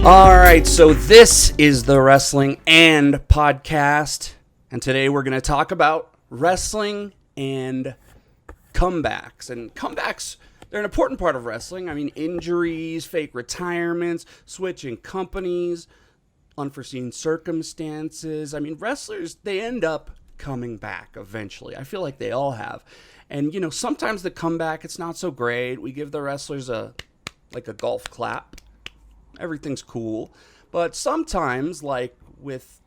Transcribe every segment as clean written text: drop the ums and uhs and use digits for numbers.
All right, so this is the Wrestling and Podcast, and today we're going to talk about wrestling and comebacks. And comebacks, they're an important part of wrestling. I mean, injuries, fake retirements, switching companies, unforeseen circumstances. I mean, wrestlers, they end up coming back eventually. I feel like they all have. And, you know, sometimes the comeback, it's not so great. We give the wrestlers a golf clap. Everything's cool. But sometimes, like with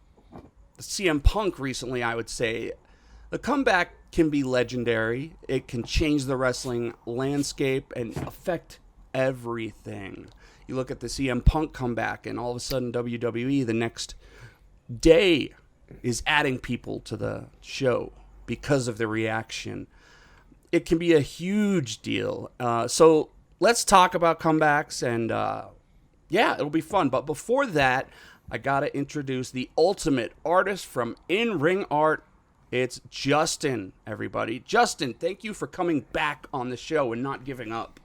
CM Punk recently, I would say, the comeback can be legendary. It can change the wrestling landscape and affect everything. You look at the CM Punk comeback, and all of a sudden WWE the next day is adding people to the show because of the reaction. It can be a huge deal. So let's talk about comebacks, and yeah, it'll be fun. But before that, I got to introduce the ultimate artist from In-Ring Art. It's Justin, everybody. Justin, thank you for coming back on the show and not giving up.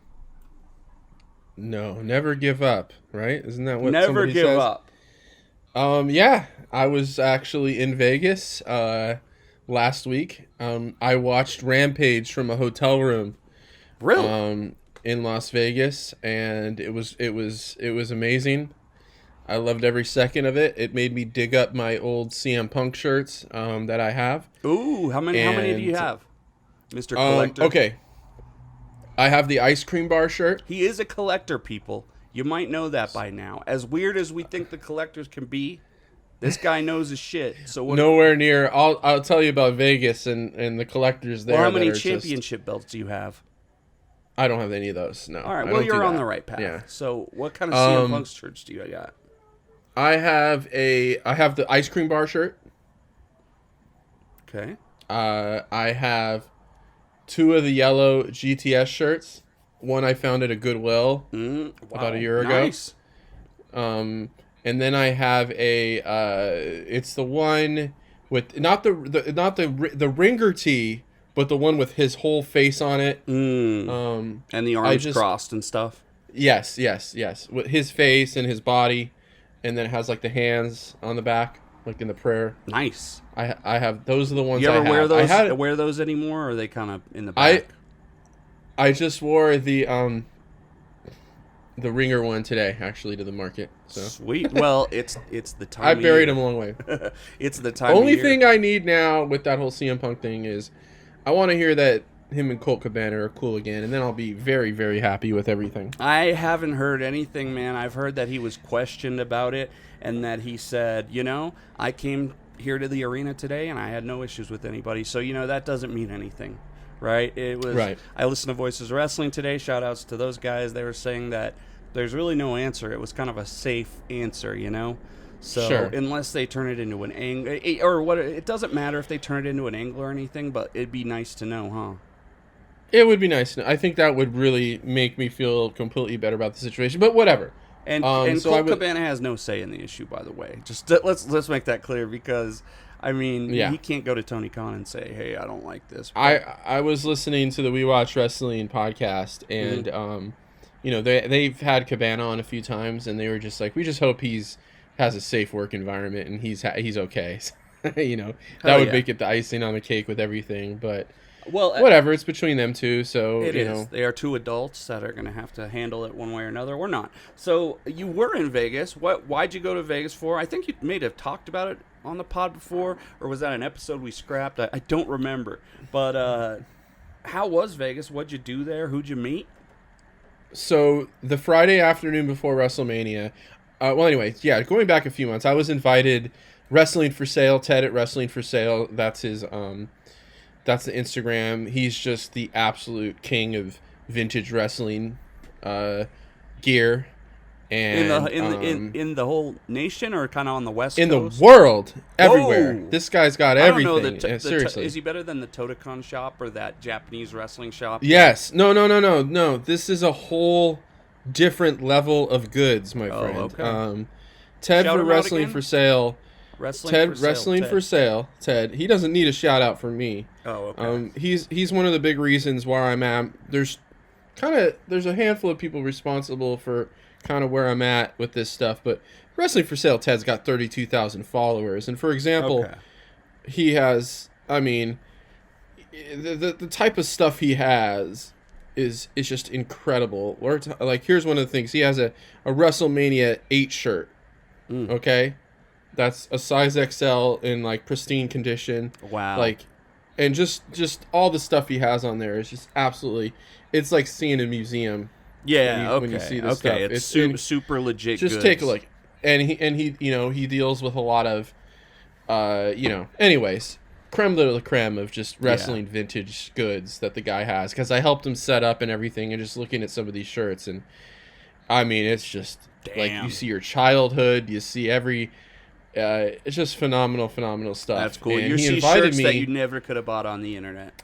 No, never give up, right? Isn't that what Never somebody give says? up. Yeah, I was actually in Vegas last week. I watched Rampage from a hotel room. Really? In Las Vegas, and it was amazing. I loved every second of it. It made me dig up my old CM Punk shirts that I have. Ooh, how many do you have, Mr. Collector? Okay. I have the ice cream bar shirt. He is a collector, people. You might know that by now. As weird as we think the collectors can be, this guy knows his shit. So nowhere near. I'll tell you about Vegas and the collectors there. Well, how many championship belts do you have? I don't have any of those. No. All right. Well, you're on the right path. Yeah. So, what kind of CM Punk shirts do you got? I have the ice cream bar shirt. Okay. I have 2 of the yellow GTS shirts. One I found at a Goodwill about a year ago. Nice. And then I have it's the one with not the ringer tee, but the one with his whole face on it. And the arms crossed and stuff. Yes. With his face and his body, and then it has like the hands on the back, like in the prayer. Nice. I have those are the ones. You ever I have. wear those anymore, or are they kind of in the back? I just wore the ringer one today, actually, to the market. So. Sweet. Well, it's the time. I buried him a long way. It's the time. Only thing I need now with that whole CM Punk thing is, I want to hear that him and Colt Cabana are cool again, and then I'll be very, very happy with everything. I haven't heard anything, man. I've heard that he was questioned about it, and that he said, I came here to the arena today, and I had no issues with anybody. So, that doesn't mean anything, right? It was. Right. I listened to Voices of Wrestling today. Shout outs to those guys. They were saying that there's really no answer. It was kind of a safe answer, So sure. Unless they turn it into an angle, or what, it doesn't matter if they turn it into an angle or anything, but it'd be nice to know, huh? It would be nice. I think that would really make me feel completely better about the situation. But whatever. And Colt Cabana has no say in the issue, by the way. Just let's make that clear, because he can't go to Tony Khan and say, "Hey, I don't like this." I was listening to the We Watch Wrestling podcast, and they've had Cabana on a few times, and they were just like, "We just hope has a safe work environment and he's okay." That would make it the icing on the cake with everything, but. Well, whatever. It's between them two, so it is. They are two adults that are going to have to handle it one way or another, or not. So you were in Vegas. Why'd you go to Vegas for? I think you may have talked about it on the pod before, or was that an episode we scrapped? I don't remember. But how was Vegas? What'd you do there? Who'd you meet? So the Friday afternoon before WrestleMania. Going back a few months, I was invited. Wrestling for Sale, Ted at Wrestling for Sale. That's his. That's the Instagram. He's just the absolute king of vintage wrestling gear. And in the whole nation, or kind of on the West Coast? In the world, everywhere. Whoa. This guy's got everything. I don't know, seriously, is he better than the Totocon shop or that Japanese wrestling shop? Yes. No. This is a whole different level of goods, my friend. Okay. Ted for Wrestling for Sale. Wrestling for Sale. Ted. He doesn't need a shout out from me. Oh, okay. He's one of the big reasons why I'm at. There's a handful of people responsible for kind of where I'm at with this stuff. But Wrestling for Sale Ted's got 32,000 followers, and for example, he has. I mean, the type of stuff he has is just incredible. Like, here's one of the things. He has a WrestleMania 8 shirt. Okay, that's a size XL in like pristine condition. Wow. Like, and just all the stuff he has on there is just absolutely. It's like seeing a museum. Yeah. When you see this stuff. It's super legit. Just goods. take a look. And he he deals with a lot of anyways, creme de la creme of just wrestling vintage goods that the guy has, because I helped him set up and everything, and just looking at some of these shirts, and I mean, it's just like you see your childhood, you see every it's just phenomenal stuff. That's cool. And you see shirts that you never could have bought on the internet.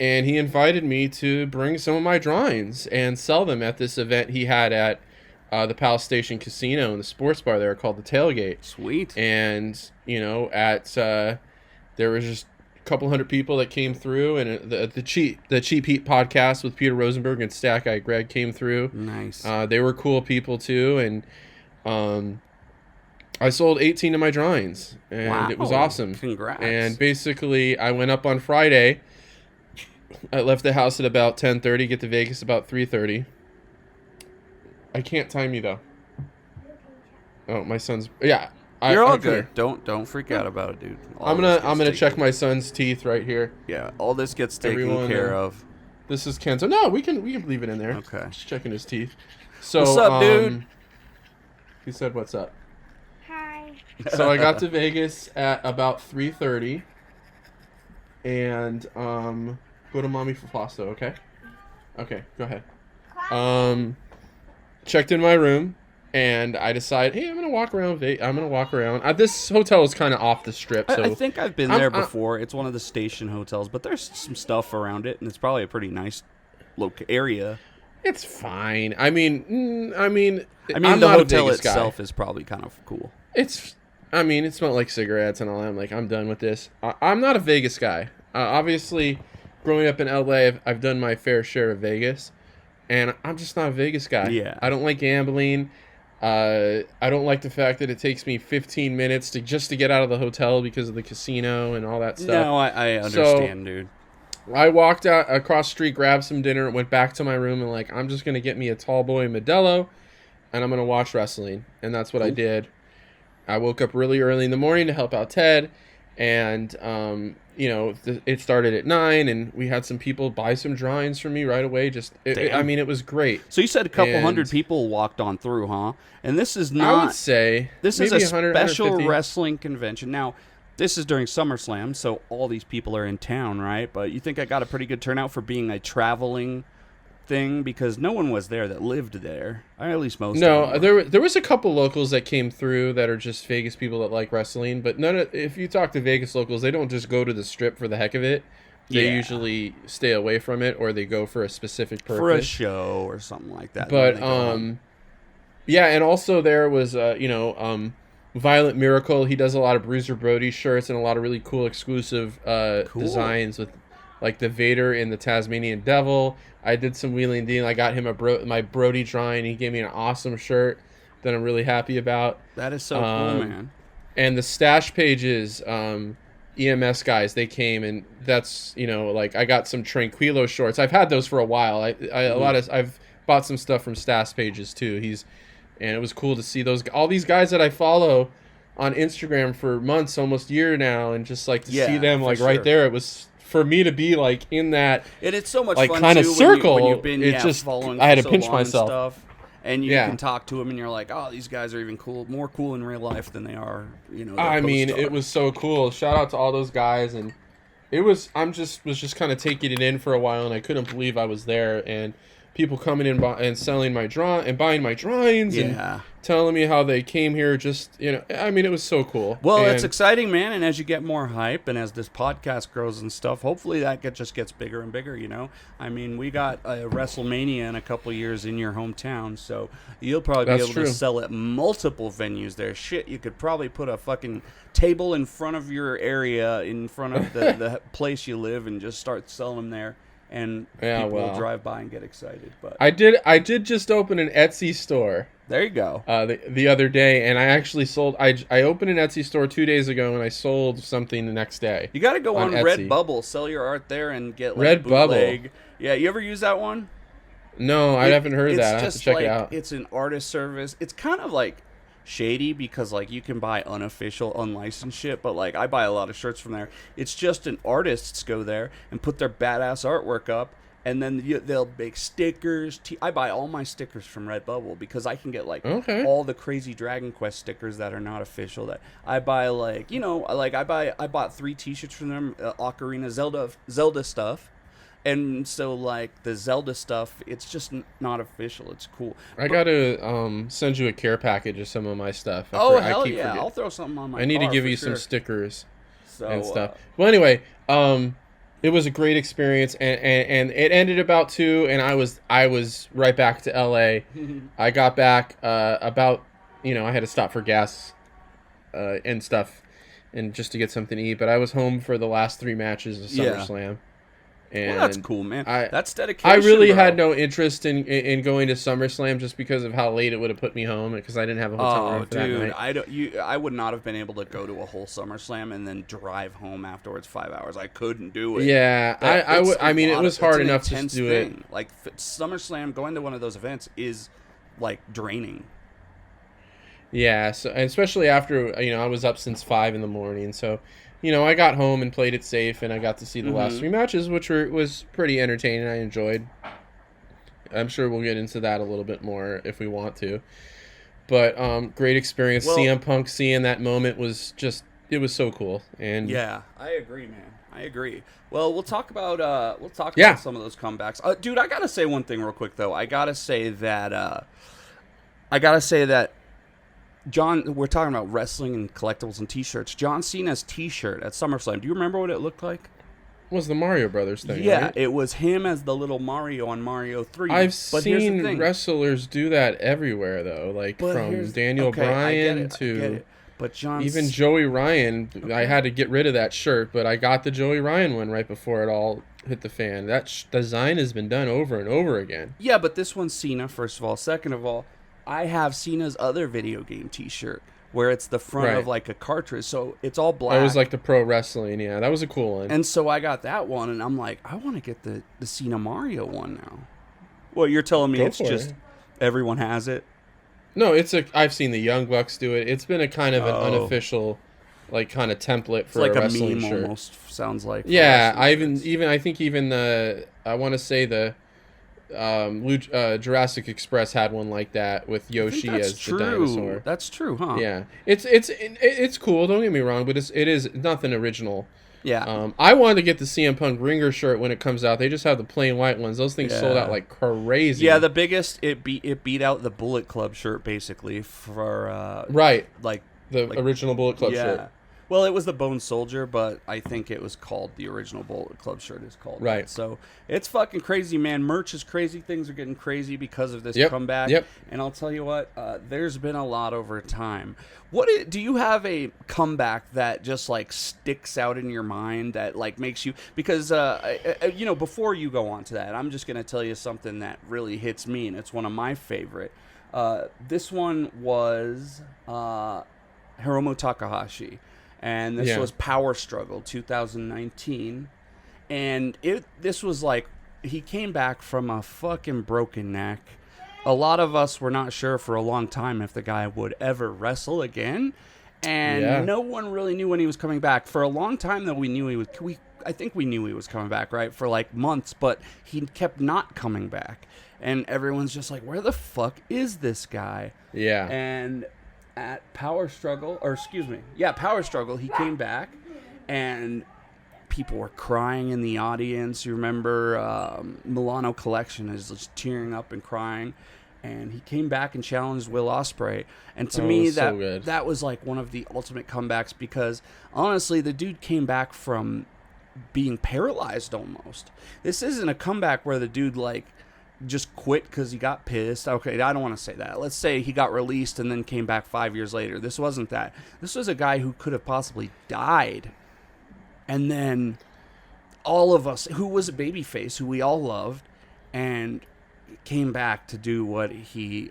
And he invited me to bring some of my drawings and sell them at this event he had at the Palace Station Casino and the sports bar there called the Tailgate. Sweet. And there was just a couple hundred people that came through, and the Cheap Heat podcast with Peter Rosenberg and Stack Guy Greg came through. Nice. They were cool people too, and I sold 18 of my drawings, and it was awesome. Congrats. And basically, I went up on Friday. I left the house at about 10:30, get to Vegas about 3:30. I can't time you though. Oh, my son's You're all good. Don't freak out about it, dude. I'm gonna check my son's teeth right here. Yeah, all this gets taken care of. This is Kenzo. No, we can leave it in there. Okay. Just checking his teeth. So what's up, dude? He said, "What's up?" Hi. So I got to Vegas at about 3:30, and go to mommy for pasta, okay? Okay, go ahead. Checked in my room, and I decided, hey, I'm gonna walk around. This hotel is kind of off the strip, so I think I've been there before. It's one of the station hotels, but there's some stuff around it, and it's probably a pretty nice area. It's fine. I mean, the hotel itself is probably kind of cool. It smelled like cigarettes and all that. I'm like, I'm done with this. I'm not a Vegas guy. Obviously, growing up in LA, I've done my fair share of Vegas, and I'm just not a Vegas guy. Yeah. I don't like gambling. I don't like the fact that it takes me 15 minutes to get out of the hotel because of the casino and all that stuff. No, I understand, dude. I walked out across the street, grabbed some dinner, went back to my room, and I'm just going to get me a tall boy Modelo, and I'm going to watch wrestling. And that's what I did. I woke up really early in the morning to help out Ted, and it started at 9, and we had some people buy some drawings from me right away. It was great. So you said a couple hundred people walked on through, huh? And this is not. I would say this is a special wrestling convention. Now, this is during SummerSlam, so all these people are in town, right? But you think I got a pretty good turnout for being a traveling thing, because no one was there that lived there. Or at least most. No, there was a couple locals that came through that are just Vegas people that like wrestling, but if you talk to Vegas locals, they don't just go to the strip for the heck of it. They usually stay away from it, or they go for a specific purpose, for a show or something like that. But and also there was Violent Miracle. He does a lot of Bruiser Brody shirts and a lot of really cool exclusive designs with like the Vader and the Tasmanian Devil. I did some wheeling dealing. I got him my Brody drawing. He gave me an awesome shirt that I'm really happy about. That is so cool, man. And the Stash Pages EMS guys, they came, and that's I got some Tranquilo shorts. I've had those for a while. I've bought some stuff from Stash Pages too. And it was cool to see all these guys that I follow on Instagram for months, almost a year now, and just to see them right there. It was for me to be in that, and it's so much fun kind of circle. When you've been following I had to so pinch long myself. Stuff, and you can talk to them, and you're like, oh, these guys are even more cool in real life than they are. It was so cool. Shout out to all those guys, and it was. Was just kind of taking it in for a while, and I couldn't believe I was there, and people coming in and selling my buying my drawings, and telling me how they came here. It was so cool. Well, it's exciting, man. And as you get more hype, and as this podcast grows and stuff, hopefully that just gets bigger and bigger. We got a WrestleMania in a couple years in your hometown, so you'll probably be able to sell at multiple venues there. Shit, you could probably put a fucking table in front of your area, in front of the place you live, and just start selling them there. and Yeah, people will well. drive by and get excited. But I did just open an Etsy store there you go. the other day, and I actually sold. I opened an Etsy store 2 days ago, and I sold something the next day. You got to go on Etsy. Redbubble, sell your art there, and get like Redbubble. bootleg. Yeah, you ever use that one? No, I haven't heard of that. I have to check it out. It's an artist service. It's kind of like shady because like you can buy unofficial, unlicensed shit, but like I buy a lot of shirts from there. It's just an artists go there and put their badass artwork up, and then they'll make stickers. I buy all my stickers from Redbubble because I can get like all the crazy Dragon Quest stickers that are not official. That I buy like I bought 3 T-shirts from them, Ocarina Zelda stuff. And so, like, the Zelda stuff, it's just not official. It's cool. I got to send you a care package of some of my stuff. Hell yeah. I'll throw something on my I need to car give you sure. some stickers and So, stuff. Well, anyway, it was a great experience, and it ended about 2, and I was right back to LA. I got back about, I had to stop for gas and stuff, and just to get something to eat. But I was home for the last 3 matches of SummerSlam. And well, that's cool, man. That's dedication. I really bro. had no interest in going to SummerSlam just because of how late it would have put me home because I didn't have a hotel room for that night. I would not have been able to go to a whole SummerSlam and then drive home afterwards 5 hours. I couldn't do it. Yeah, I mean, it was hard enough to do it. Like SummerSlam, going to one of those events is like draining. Yeah, so and especially after I was up since 5 a.m. So. I got home and played it safe, and I got to see the last 3 matches, which was pretty entertaining. I enjoyed. I'm sure we'll get into that a little bit more if we want to. But great experience. Well, CM Punk seeing that moment was it was so cool. And yeah, I agree, man. I agree. Well, we'll talk about some of those comebacks. Dude, I gotta say one thing real quick though. I gotta say that John, we're talking about wrestling and collectibles and T-shirts. John Cena's T-shirt at SummerSlam. Do you remember what it looked like? It was the Mario Brothers thing? Yeah, right? it was him as the little Mario on Mario 3. I've seen wrestlers do that everywhere, though. Like from Daniel Bryan to but even Joey Ryan. Okay. I had to get rid of that shirt, but I got the Joey Ryan one right before it all hit the fan. That design has been done over and over again. Yeah, but this one's Cena, first of all. Second of all, I have Cena's other video game T-shirt where it's the front of like a cartridge, so it's all black. It was like the pro wrestling, yeah. That was a cool one. And so I got that one, and I'm like, I want to get the Cena Mario one now. Well, you're telling me everyone has it? No, I've seen the Young Bucks do it. It's been a kind of an unofficial, like kind of template for like a wrestling meme shirt. Almost sounds like. Yeah, I think I want to say the Jurassic Express had one like that with Yoshi as the dinosaur. That's true, huh? Yeah, it's cool. Don't get me wrong, but it is nothing original. Yeah. I wanted to get the CM Punk Ringer shirt when it comes out. They just have the plain white ones. Those things sold out like crazy. Yeah, the biggest it beat out the Bullet Club shirt basically for the original Bullet Club shirt. Well, it was the Bone Soldier, but I think it was called the original Bullet Club shirt is called. Right. That. So it's fucking crazy, man. Merch is crazy. Things are getting crazy because of this comeback. Yep. And I'll tell you what, there's been a lot over time. Do you have a comeback that just like sticks out in your mind that like makes you, because before you go on to that, I'm just going to tell you something that really hits me, and it's one of my favorite. This one was Hiromu Takahashi. And this was Power Struggle 2019. And this was like, he came back from a fucking broken neck. A lot of us were not sure for a long time if the guy would ever wrestle again. And no one really knew when he was coming back. For a long time, though, I think we knew he was coming back, right? For like months, but he kept not coming back. And everyone's just like, where the fuck is this guy? Yeah. And at Power Struggle, he came back, and people were crying in the audience. You remember Milano Collection is just tearing up and crying, and he came back and challenged Will Ospreay. And to me, that was like one of the ultimate comebacks, because honestly, the dude came back from being paralyzed almost. This isn't a comeback where the dude like just quit because he got pissed. Okay, I don't want to say that. Let's say he got released and then came back 5 years later. This wasn't that. This was a guy who could have possibly died and then all of us, who was a babyface, who we all loved, and came back to do what he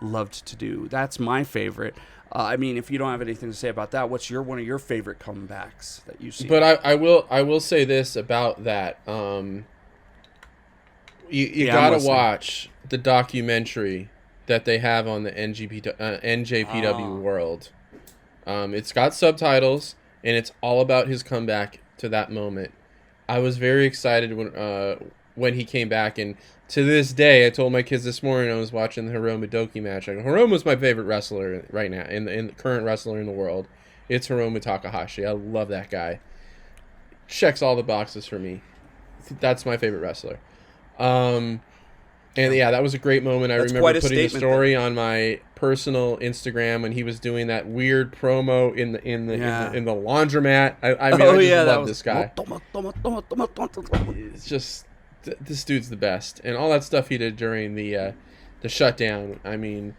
loved to do. That's my favorite. I mean, if you don't have anything to say about that, what's one of your favorite comebacks that you see? But I will say this about that. You gotta watch the documentary that they have on the NJPW World. It's got subtitles, and it's all about his comeback to that moment. I was very excited when he came back, and to this day, I told my kids this morning I was watching the Hiromu Doki match. Hiromu's my favorite wrestler right now, in the current wrestler in the world. It's Hiromu Takahashi. I love that guy. Checks all the boxes for me. That's my favorite wrestler. And yeah, that was a great moment. I remember putting the story on my personal Instagram when he was doing that weird promo in the laundromat. I just love this guy. It's just this dude's the best, and all that stuff he did during the shutdown. I mean,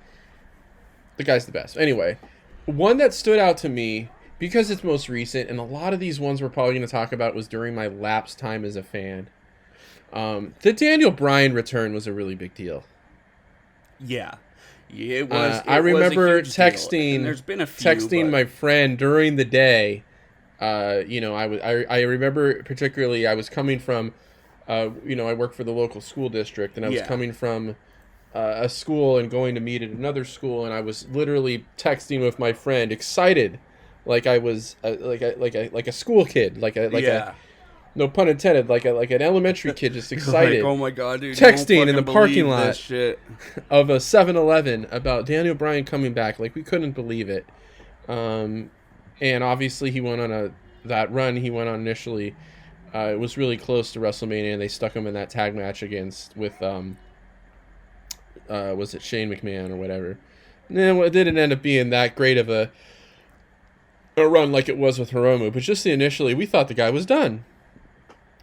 the guy's the best. Anyway, one that stood out to me because it's most recent, and a lot of these ones we're probably going to talk about was during my lapsed time as a fan. The Daniel Bryan return was a really big deal. Yeah, it was. I remember texting. There's been a few, my friend during the day. I remember particularly I was coming from. I work for the local school district, and I was coming from a school and going to meet at another school, and I was literally texting with my friend, excited, like I was like a school kid, no pun intended, like an elementary kid, just excited. Like, oh my god, dude! Texting in the parking lot of a 7-Eleven about Daniel Bryan coming back, like we couldn't believe it. And obviously he went on that run he went on initially. It was really close to WrestleMania, and they stuck him in that tag match with was it Shane McMahon or whatever? No, it didn't end up being that great of a run like it was with Hiromu, but just initially we thought the guy was done.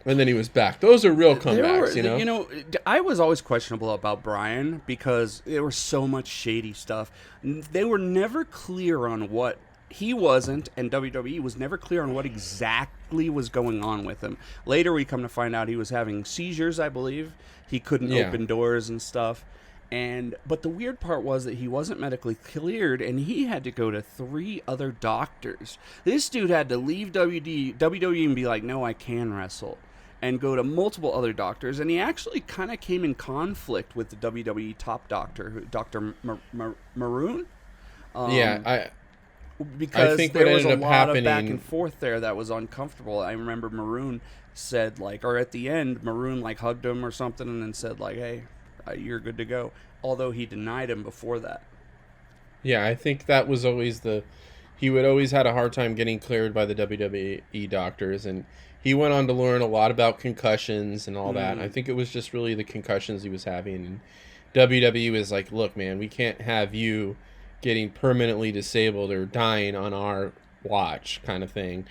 And then he was back. Those are real comebacks, I was always questionable about Bryan because there was so much shady stuff. They were never clear on what he wasn't, and WWE was never clear on what exactly was going on with him. Later, we come to find out he was having seizures, I believe. He couldn't open doors and stuff. But the weird part was that he wasn't medically cleared, and he had to go to 3 other doctors. This dude had to leave WWE and be like, no, I can wrestle, and go to multiple other doctors. And he actually kind of came in conflict with the WWE top doctor, Dr. Maroon. Because I think there was a lot of back and forth there that was uncomfortable. I remember Maroon said, or at the end, Maroon hugged him or something and then said, hey, you're good to go. Although he denied him before that. Yeah, I think that was always he would always had a hard time getting cleared by the WWE doctors, and he went on to learn a lot about concussions and all that. I think it was just really the concussions he was having, and WWE was like, look, man, we can't have you getting permanently disabled or dying on our watch, kind of thing.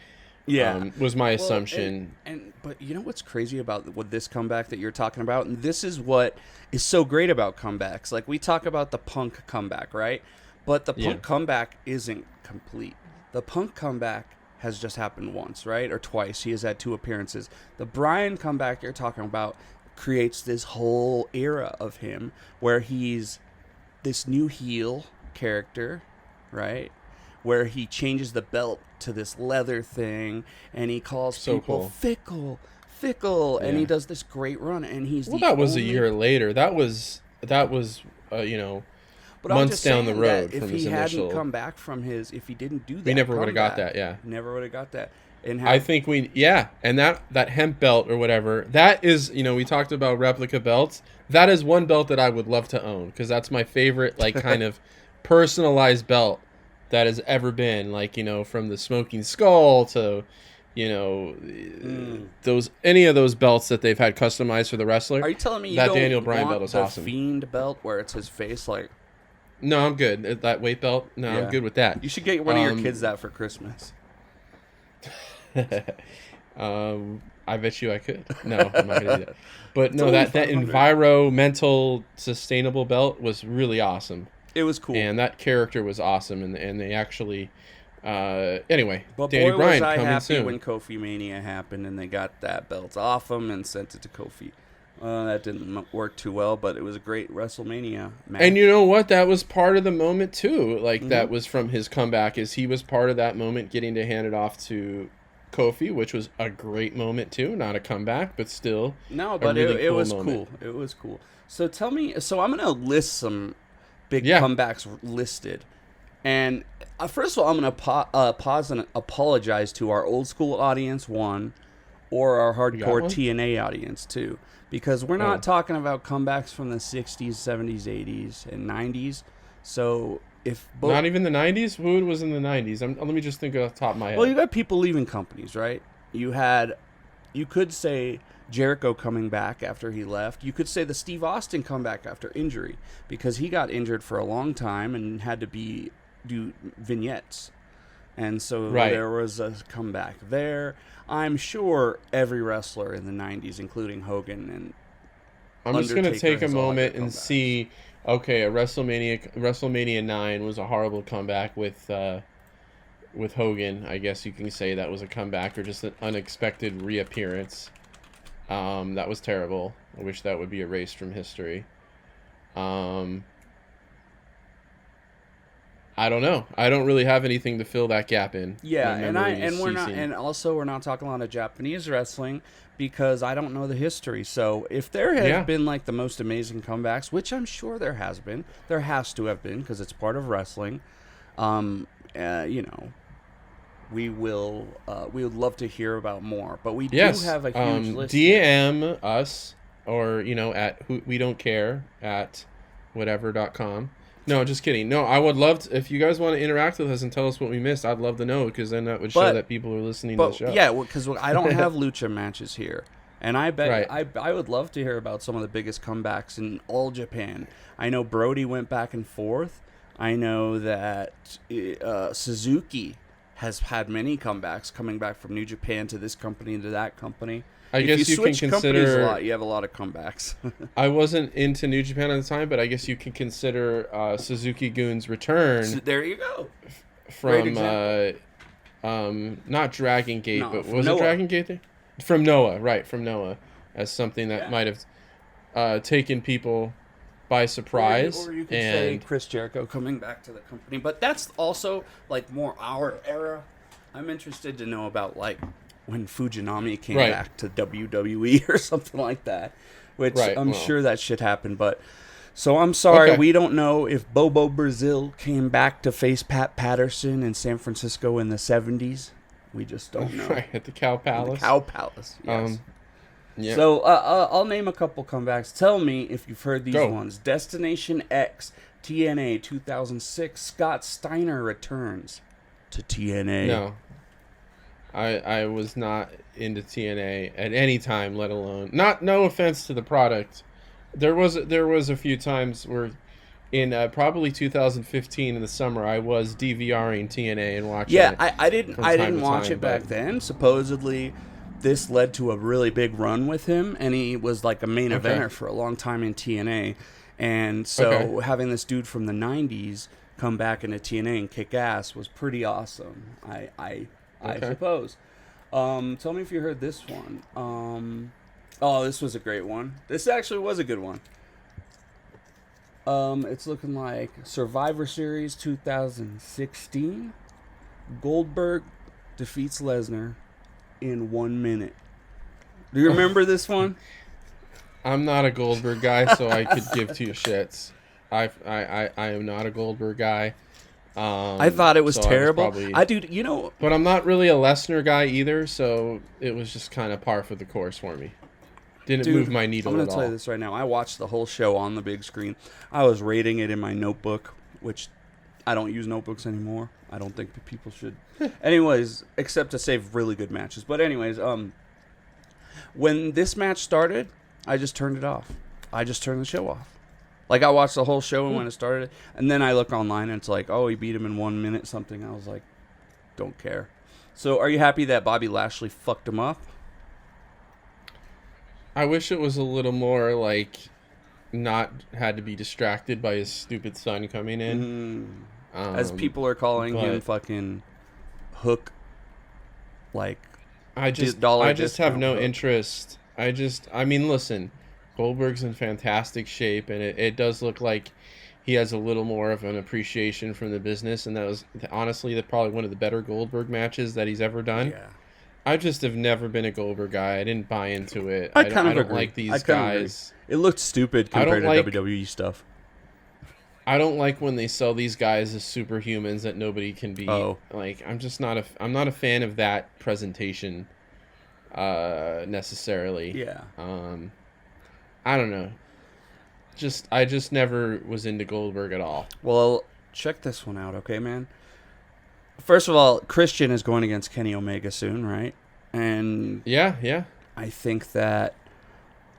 Yeah, was my assumption. But you know what's crazy about with this comeback that you're talking about, and this is what is so great about comebacks. Like, we talk about the Punk comeback, right? But the Punk comeback isn't complete. The Punk comeback has just happened once, right? Or twice. He has had 2 appearances. The Bryan comeback you're talking about creates this whole era of him where he's this new heel character, right? Where he changes the belt to this leather thing, and he calls people fickle, and he does this great run, and he's that was a year later. That was months down the road from his initial. If he hadn't come back from if he didn't do that, we never would have got that. Yeah, never would have got that. And I think and that hemp belt or whatever, that is, we talked about replica belts. That is one belt that I would love to own, because that's my favorite, kind of personalized belt that has ever been, from the Smoking Skull to, any of those belts that they've had customized for the wrestler. Are you telling me that Daniel Bryan belt is awesome? Fiend belt where it's his face, No, I'm good. That weight belt. No, I'm good with that. You should get one of your kids that for Christmas. I bet you I could. No, I'm not gonna do that. But no, that environmental sustainable belt was really awesome. It was cool, and that character was awesome, and they actually Anyway, But Danny boy, Bryan was I coming happy soon. when Kofi Mania happened and they got that belt off him and sent it to Kofi. That didn't work too well, but it was a great WrestleMania match. And you know what? That was part of the moment too. Like that Mm-hmm. was from his comeback. Is he was part of that moment, getting to hand it off to Kofi, which was a great moment too. Not a comeback, but still No, a but really it cool was moment. cool. It was cool. So tell me. So I'm gonna list some big Yeah. comebacks listed, and first of all, I'm gonna pause and apologize to our old school audience one, or our You got hardcore one? TNA audience too, because we're Oh, not talking about comebacks from the 60s, 70s, 80s, and 90s. So if both, not even the '90s. Who was in the '90s? Let me just think off the top of my head. well, you got people leaving companies, right? You could say Jericho coming back after he left. You could say the Steve Austin comeback after injury because he got injured for a long time and had to do vignettes. And so Right. there was a comeback there. I'm sure every wrestler in the 90s, including Hogan and I'm just gonna Undertaker, take a has all had moment their and comebacks. see. Okay, a WrestleMania 9 was a horrible comeback with Hogan. I guess you can say that was a comeback or just an unexpected reappearance. That was terrible. I wish that would be erased from history. Um, I don't know. I don't really have anything to fill that gap in. Yeah, My and memory is we're not, ceasing. and also we're not talking a lot of Japanese wrestling because I don't know the history. So if there has Yeah. been like the most amazing comebacks, which I'm sure there has to have been because it's part of wrestling. Um, you know, we would love to hear about more, but we Yes. do have a huge list. Here. DM us or at we don't care at whatever.com. No, just kidding. No, I would love to, if you guys want to interact with us and tell us what we missed. I'd love to know because then that would show But- that people are listening to the But show. yeah, because I don't have lucha matches here, and I bet Right. I would love to hear about some of the biggest comebacks in all Japan. I know Brody went back and forth. I know that Suzuki has had many comebacks, coming back from New Japan to this company to that company. I If guess you can switch companies consider. a lot, you have a lot of comebacks. I wasn't into New Japan at the time, but I guess you can consider Suzuki Gun's return So there you go. from example. not Dragon Gate, No, but from was Noah. it Dragon Gate there? From Noah, right? From Noah, as something that Yeah. might have taken people by surprise. Or you could say and Chris Jericho coming back to the company, but that's also like more our era. I'm interested to know about like when Fujinami came Right. back to WWE or something like that, which Right, I'm well. sure that shit happened. But so I'm sorry, Okay. we don't know if Bobo Brazil came back to face Pat Patterson in San Francisco in the 70s. We just don't know. right at the Cow The Palace. Cow Palace. Yes. Yeah. So I'll name a couple comebacks. Tell me if you've heard these Go. ones. Destination X, TNA 2006. Scott Steiner returns to TNA. No. I was not into TNA at any time, let alone no offense to the product. There was a few times where in probably 2015 in the summer I was DVRing TNA and watching Yeah, it. I didn't from I time didn't to watch time, it back but- then. Supposedly, this led to a really big run with him, and he was like a main Okay. eventer for a long time in TNA. And so Okay. having this dude from the 90s come back into TNA and kick ass was pretty awesome. I Okay. suppose. Tell me if you heard this one. Oh, this was a great one. This actually was a good one. It's looking like Survivor Series 2016. Goldberg defeats Lesnar in 1 minute. Do you remember this one? I'm not a Goldberg guy, so I could give two shits. I am not a Goldberg guy. I thought it was so terrible. probably- Dude, you know, but I'm not really a Lesnar guy either, so it was just kind of par for the course for me. Didn't dude, move my needle I'm at gonna tell you all. this right now. I watched the whole show on the big screen. I was rating it in my notebook, which I don't use notebooks anymore. I don't think that people should. Anyways, except to save really good matches. But anyways, when this match started, I just turned it off. I just turned the show off. Like, I watched the whole show and when it started, and then I look online and it's like, oh, he beat him in 1 minute something. I was like, don't care. So, are you happy that Bobby Lashley fucked him up? I wish it was a little more like not had to be distracted by his stupid son coming in. As people are calling him but- fucking hook, like I just dollar I just have discount no hook. interest. I mean, listen, Goldberg's in fantastic shape, and it does look like he has a little more of an appreciation from the business, and that was honestly probably one of the better Goldberg matches that he's ever done. Yeah, I just have never been a Goldberg guy. I didn't buy into it. I I kind of don't agree. like I these kind of agree. guys. It looked stupid I compared don't to like WWE stuff. I don't like when they sell these guys as superhumans that nobody can beat. Oh. Like I'm not a fan of that presentation necessarily. Yeah. I don't know. I just never was into Goldberg at all. Well, check this one out, okay, man? First of all, Christian is going against Kenny Omega soon, right? And Yeah. I think that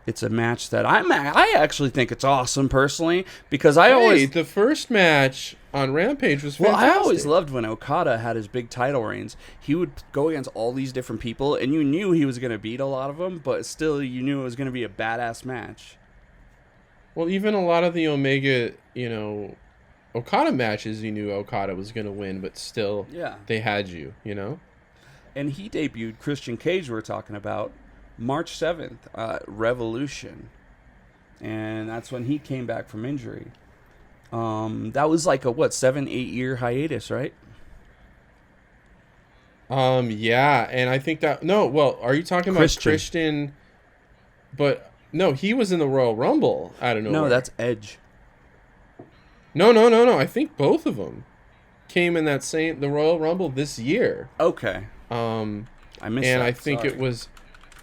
it's a match that I actually think it's awesome personally because The first match on Rampage was fantastic. well, I always loved when Okada had his big title reigns. He would go against all these different people, and you knew he was going to beat a lot of them, but still you knew it was going to be a badass match. Well, even a lot of the Omega, Okada matches, you knew Okada was going to win, but still, Yeah. they had you, you know? And he debuted Christian Cage, we're talking about, March 7th, Revolution. And that's when he came back from injury. That was like a, 7-8 year hiatus, right? Yeah, and I think that, no, well, are you talking about Christian? But, no, he was in the Royal Rumble out of nowhere. No, that's Edge. No, I think both of them came in the Royal Rumble this year. Okay. I missed and that. I think Sorry. it was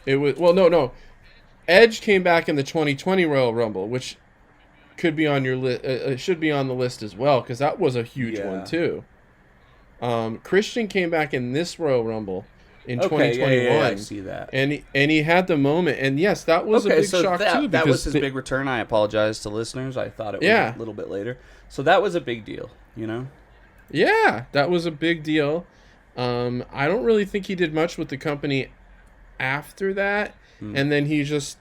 well no Edge came back in the 2020 Royal Rumble, which could be on your list, should be on the list as well, because that was a huge one too. Christian came back in this Royal Rumble in 2021. Yeah, I see that. And he had the moment, and yes, that was a big shock too. That was his big return. I apologize to listeners. I thought it was a little bit later. So that was a big deal, you know? Yeah, that was a big deal. I don't really think he did much with the company after that, and then he just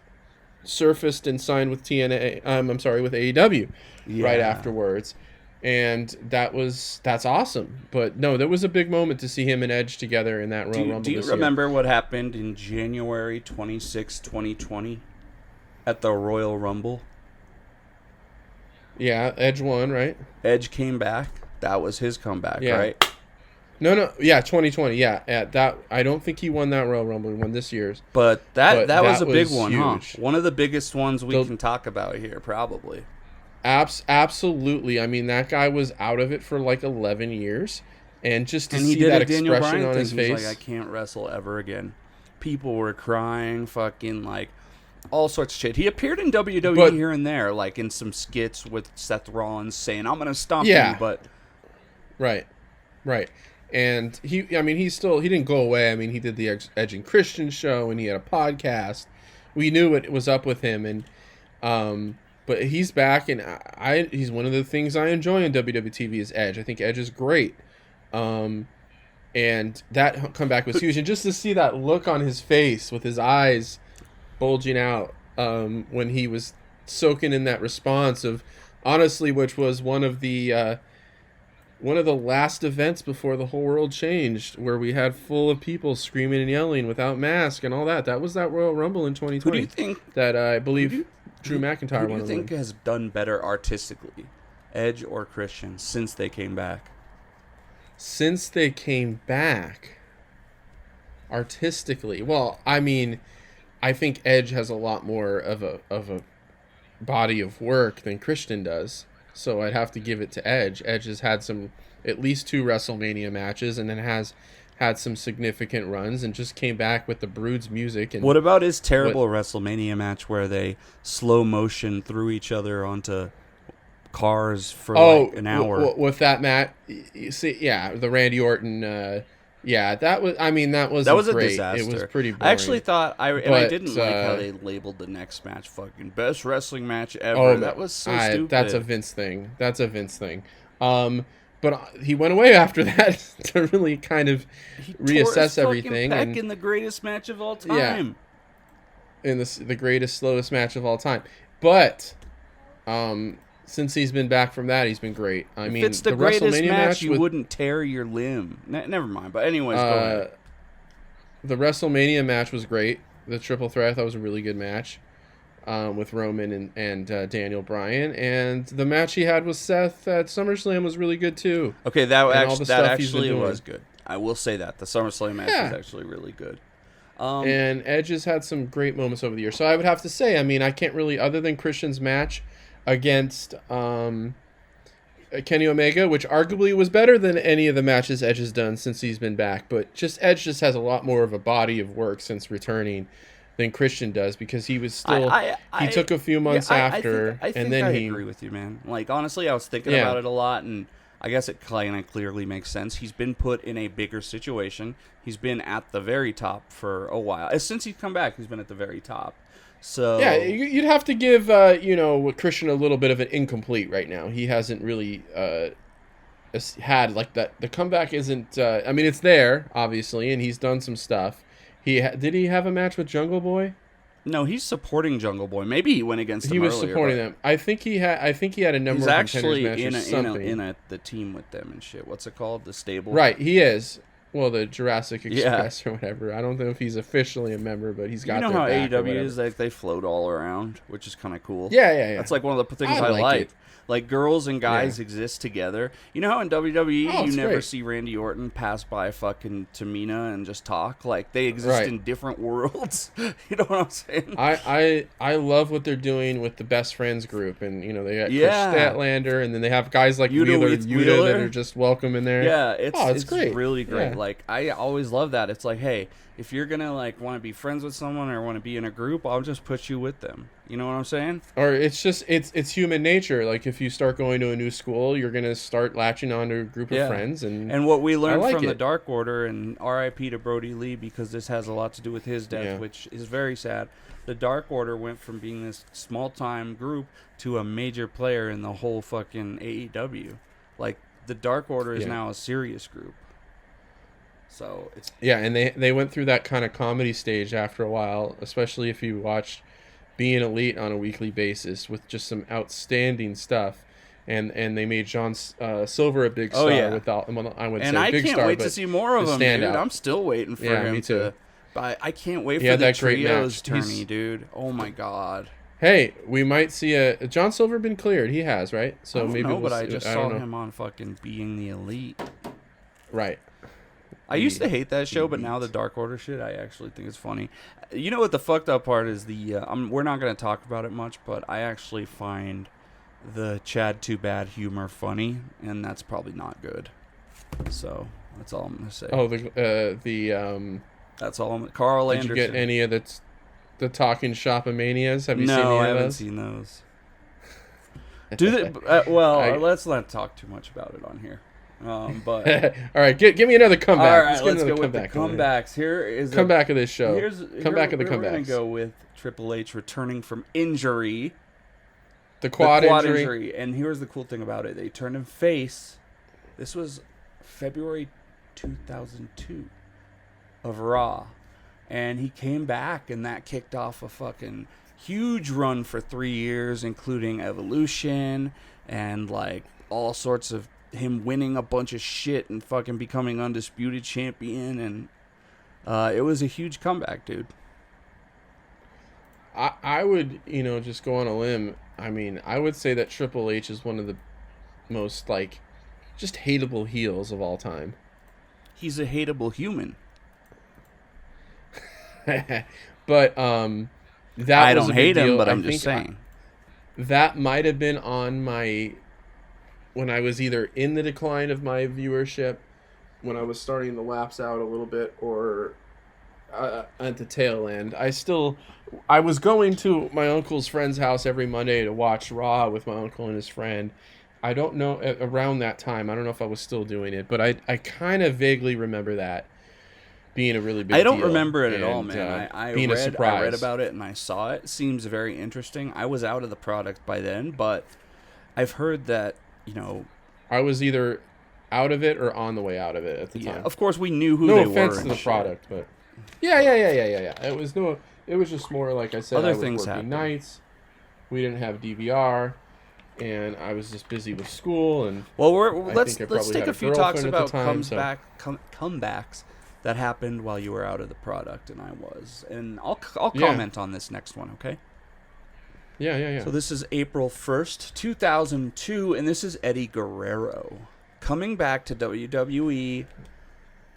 surfaced and signed with with AEW right afterwards, and that's awesome. But no, there was a big moment to see him and Edge together in that Royal Rumble. Do you remember what happened in January 26, 2020 at the Royal Rumble? Yeah, Edge won, right? Edge came back. That was his comeback, right? No, yeah, 2020, yeah. That I don't think he won that Royal Rumble. He won this year's. But that was a big one, huge. huh? One of the biggest ones we can talk about here, probably. Absolutely. I mean, that guy was out of it for like 11 years, and just to he see did that a Daniel expression Bryan on his thing. He's face, like, I can't wrestle ever again. People were crying, fucking like all sorts of shit. He appeared in WWE here and there, like in some skits with Seth Rollins saying, "I'm gonna stomp you," but right. And he didn't go away. I mean, he did the Edge and Christian show, and he had a podcast. We knew what was up with him, and but he's back, and he's one of the things I enjoy in WWE TV is Edge. I think Edge is great, and that comeback was huge. And just to see that look on his face with his eyes bulging out when he was soaking in that response of, honestly, which was one of the last events before the whole world changed, where we had full of people screaming and yelling without mask and all that. That was that Royal Rumble in 2020. Who do you think that I believe Drew McIntyre won? Who do you think has done better artistically, Edge or Christian, since they came back? Since they came back, artistically, well, I mean, I think Edge has a lot more of a body of work than Christian does. So I'd have to give it to Edge. Edge has had at least 2 WrestleMania matches, and then has had some significant runs, and just came back with the Brood's music. And what about his terrible WrestleMania match where they slow motion threw each other onto cars for like an hour? With that match, you see, yeah, the Randy Orton. Yeah, that was a disaster. It was pretty boring. I actually thought I didn't like how they labeled the next match fucking best wrestling match ever. Oh, that was so stupid. That's a Vince thing. But he went away after that to really kind of reassess everything. And in the greatest match of all time. Yeah, in the greatest, slowest match of all time. But since he's been back from that, he's been great. I mean, if it's the the greatest WrestleMania match, you with, wouldn't tear your limb. Never mind. But anyways, go ahead. the WrestleMania match was great. The triple threat I thought was a really good match with Roman and Daniel Bryan, and the match he had with Seth at SummerSlam was really good too. Okay, And all the that stuff he's been actually doing. was good. I will say that the SummerSlam match Yeah. was actually really good. And Edge has had some great moments over the years. So I would have to say, I mean, I can't really, other than Christian's match against Kenny Omega, which arguably was better than any of the matches Edge has done since he's been back. But just Edge just has a lot more of a body of work since returning than Christian does, because he was still he took a few months after, I think and then I he agree with you, man. Like, honestly, I was thinking Yeah. about it a lot, and I guess it kind of clearly makes sense. He's been put in a bigger situation. He's been at the very top for a while. Since he's come back, he's been at the very top. So Yeah, you'd have to give Christian a little bit of an incomplete right now. He hasn't really had like that. The comeback isn't. I mean, it's there obviously, and he's done some stuff. Did he have a match with Jungle Boy? No, he's supporting Jungle Boy. Maybe he went against him He was earlier, supporting but them. I think he had a number he's of actually contenders matches. Something. the team with them and shit. What's it called? The stable. Right, he is. Well, the Jurassic Express or whatever. I don't know if he's officially a member, but he's got. You know their how back or AEW whatever. is, like they float all around, which is kind of cool. Yeah. That's like one of the things I I like like. it. Like girls and guys exist together. You know how in WWE Oh, you it's never great. see Randy Orton pass by fucking Tamina and just talk? Like they exist Right. in different worlds. You know what I'm saying? I love what they're doing with the Best Friends group, and they got Yeah. Chris Statlander, and then they have guys like Wheeler Yuta that are just welcome in there. Yeah, it's great. really great. Yeah. Like I always love that. It's like, hey, if you're gonna like want to be friends with someone or want to be in a group, I'll just put you with them. You know what I'm saying? Or it's just it's human nature. Like if you start going to a new school, you're gonna start latching on to a group of friends, And what we learned like from the it. Dark Order, and RIP to Brody Lee, because this has a lot to do with his death, Yeah. which is very sad. The Dark Order went from being this small-time group to a major player in the whole fucking AEW. Like, the Dark Order is Yeah. now a serious group. So, it's... Yeah, and they went through that kind of comedy stage after a while, especially if you watched Being Elite on a weekly basis with just some outstanding stuff. And they made John Silver a big star without, well, I wouldn't And say I big can't star, wait but to see more of the him, dude. standout. I'm still waiting for Yeah, him me too. to... But I can't wait He for had the that great trios match. tourney, He's- dude. Oh, my God. Hey, we might see a John Silver been cleared. He has, right? So I don't maybe know, we'll but I see- just I saw don't know. him on fucking Being the Elite. Right. I used to hate that show, but now the Dark Order shit, I actually think it's funny. You know what the fucked up part is? We're not going to talk about it much, but I actually find the Chad Too Bad humor funny, and that's probably not good. So that's all I'm going to say. Oh, That's all. Carl did Anderson. you get any of the Talking Shop-a-Manias? Have you seen any No, of I haven't those? seen those. Do they? Let's not talk too much about it on here. But all right, give me another comeback. all right, get let's another go with the comeback over here. comebacks. Here is Comeback of this show. Comeback of the We're gonna comebacks. go with Triple H returning from injury, The quad injury. injury. And here's the cool thing about it: they turned him face. This was February 2002 of Raw, and he came back, and that kicked off a fucking huge run for 3 years, including Evolution and like all sorts of him winning a bunch of shit and fucking becoming undisputed champion, and it was a huge comeback, dude. I would, just go on a limb. I mean, I would say that Triple H is one of the most, like, just hateable heels of all time. He's a hateable human. But that I was don't a big hate him, deal. but I I'm just think saying. that might have been on my, when I was either in the decline of my viewership, when I was starting to lapse out a little bit, or at the tail end. I was going to my uncle's friend's house every Monday to watch Raw with my uncle and his friend. I don't know, around that time, I don't know if I was still doing it, but I kind of vaguely remember that being a really big deal. I don't remember it at all, and, man. I being a read surprise. about it and I saw it. Seems very interesting. I was out of the product by then, but I've heard that, I was either out of it or on the way out of it at the time. Of course we knew who No they were. offense to and the shit. product, but yeah. It was just more like I said. Other I was things working happen. nights. We didn't have DVR. and I was just busy with school, and Well, I let's think I probably take had a a few talks girlfriend at the about time. So comebacks that happened while you were out of the product, and I was, and I'll yeah, comment on this next one, okay? yeah. So this is April 1st, 2002, and this is Eddie Guerrero coming back to WWE.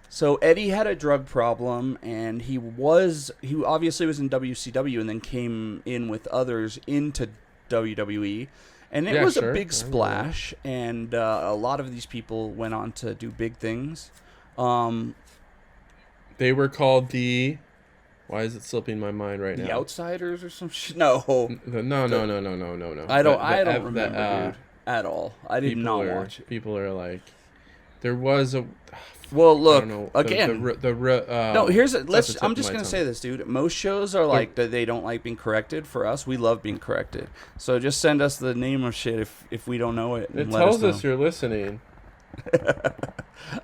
So Eddie had a drug problem, and he obviously was in WCW, and then came in with others into WWE, and it Yeah, was a sure. big I remember that. splash, and a lot of these people went on to do big things. Um, They were called the. Why is it slipping my mind right the now? Outsiders or some shit. No, the, No. I don't remember, dude, at all. I did People not are watch it. people are like, there was a. Well, I don't look know again. the No, here's a, it's at the let's. tip I'm of just my gonna tongue. say this, dude. Most shows are like that. They don't like being corrected. For us, we love being corrected. So just send us the name of shit if we don't know it. And It let tells us us know. you're listening.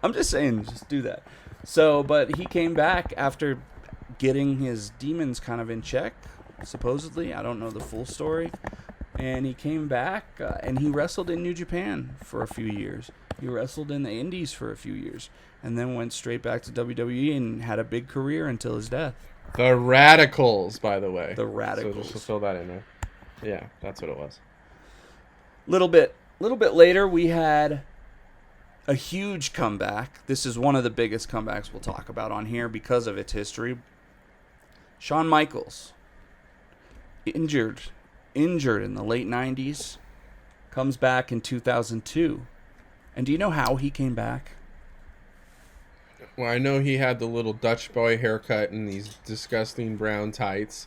I'm just saying, just do that. So, but he came back after getting his demons kind of in check, supposedly. I don't know the full story. And he came back and he wrestled in New Japan for a few years. He wrestled in the Indies for a few years, and then went straight back to WWE and had a big career until his death. The Radicals, by the way. The So Radicals. just to fill that in there. Yeah, that's what it was. Little bit later, we had a huge comeback. This is one of the biggest comebacks we'll talk about on here because of its history. Shawn Michaels, injured in the late 90s, comes back in 2002. And do you know how he came back? Well, I know he had the little Dutch boy haircut and these disgusting brown tights.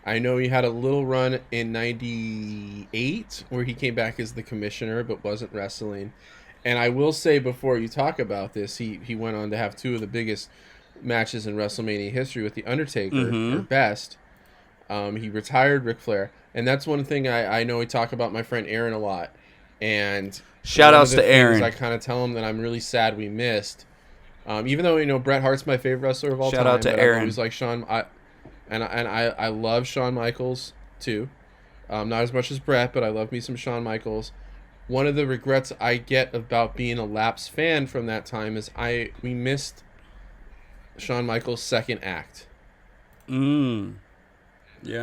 I know he had a little run in '98 where he came back as the commissioner but wasn't wrestling. And I will say before you talk about this, he went on to have two of the biggest matches in WrestleMania history with The Undertaker, or best. He retired Ric Flair. And that's one thing I know we talk about my friend Aaron a lot. And Shout one outs of the to things Aaron. I kind of tell him that I'm really sad we missed. Even though, Bret Hart's my favorite wrestler of all Shout time. out to but Aaron. I always like Shawn. I love Shawn Michaels too. Not as much as Bret, but I love me some Shawn Michaels. One of the regrets I get about being a lapsed fan from that time is we missed Shawn Michaels' second act. Yeah.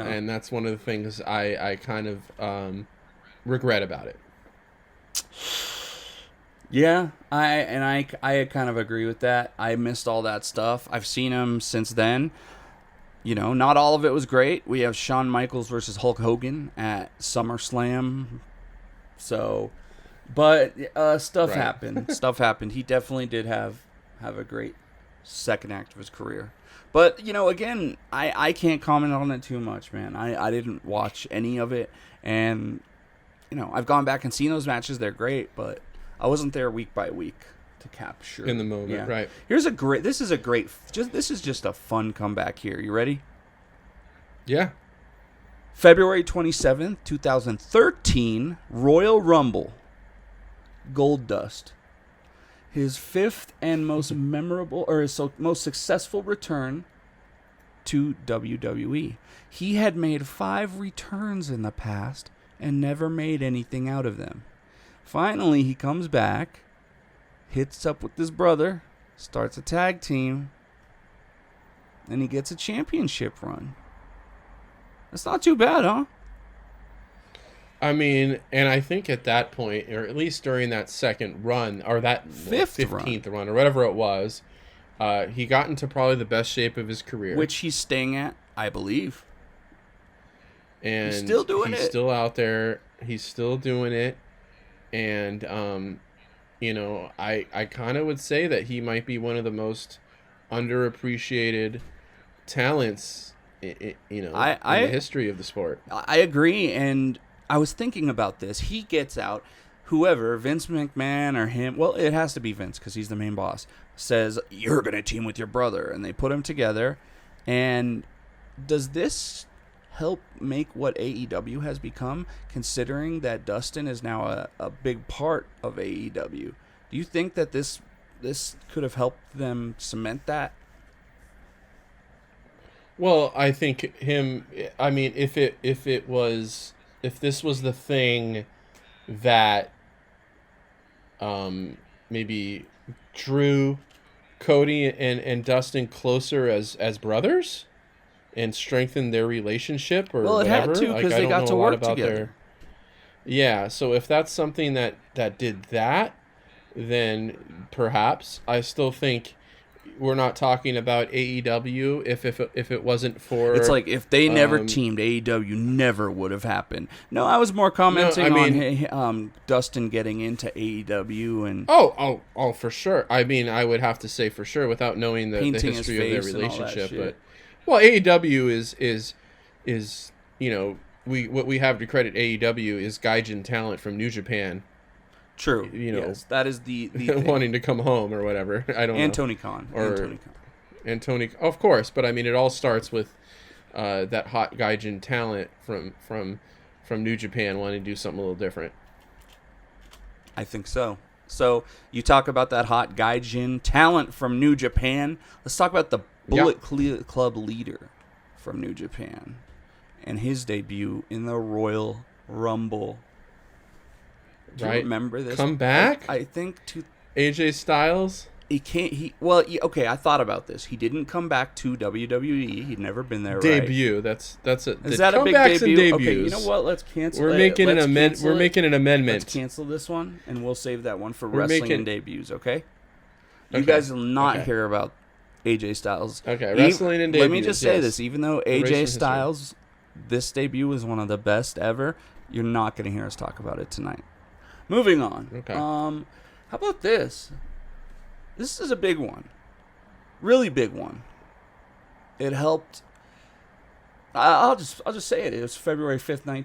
And that's one of the things I kind of regret about it. Yeah, I kind of agree with that. I missed all that stuff. I've seen him since then. Not all of it was great. We have Shawn Michaels versus Hulk Hogan at SummerSlam. So, but stuff Right. happened. Stuff happened. He definitely did have a great second act of his career. But, again, I can't comment on it too much, man. I didn't watch any of it. And, I've gone back and seen those matches. They're great, but I wasn't there week by week to capture In the moment, right. This is just a fun comeback here. You ready? Yeah. February 27th, 2013, Royal Rumble. Goldust. His fifth and most memorable, or his most successful return to WWE. He had made 5 returns in the past and never made anything out of them. Finally, he comes back, hits up with his brother, starts a tag team, and he gets a championship run. That's not too bad, huh? I mean, and I think at that point, or at least during that second run, or that Fifth 15th run, or whatever it was, he got into probably the best shape of his career. Which he's staying at, I believe. And he's still doing he's it. still out there. He's still doing it. And, I kind of would say that he might be one of the most underappreciated talents, in the history of the sport. I agree, and I was thinking about this. He gets out, whoever, Vince McMahon or him, well, it has to be Vince because he's the main boss, says, you're going to team with your brother, and they put him together. And does this help make what AEW has become, considering that Dustin is now a big part of AEW? Do you think that this could have helped them cement that? Well, I think if this was the thing that maybe drew Cody and Dustin closer as brothers and strengthened their relationship or Well, it whatever. had to, Like, because I they don't got know to a lot work about together. their. Yeah, so if that's something that did that, then perhaps. I still think we're not talking about AEW if it wasn't for. It's like if they never um, teamed, AEW never would have happened. No, I was more no, I commenting on mean, Dustin getting into AEW and oh, for sure. I mean, I would have to say for sure without knowing the painting his history of their face and all that relationship. shit. But well, AEW is what we have to credit AEW is Gaijin talent from New Japan. True. Yes, that is the thing. Wanting to come home or whatever. I don't know. Tony Khan. And Tony, of course. But I mean, it all starts with that hot Gaijin talent from New Japan wanting to do something a little different. I think so. So you talk about that hot Gaijin talent from New Japan. Let's talk about the Bullet Club leader from New Japan and his debut in the Royal Rumble. Do you remember this? Come back? I think AJ Styles? he can't. Okay. I thought about this. He didn't come back to WWE. He'd never been there. Debut. Right? That's it. Is that a big debut? Okay. You know what? Let's cancel. We're making an amendment. We're making an amendment. Let's cancel this one, and we'll save that one for wrestling and debuts. Okay. You guys will not hear about AJ Styles. Okay. Wrestling and debuts. Let me just say this: even though AJ Styles, this debut was one of the best ever, you're not going to hear us talk about it tonight. Moving on. Okay. How about this? This is a big one. Really big one. It helped. I'll just say it. It was February 5th,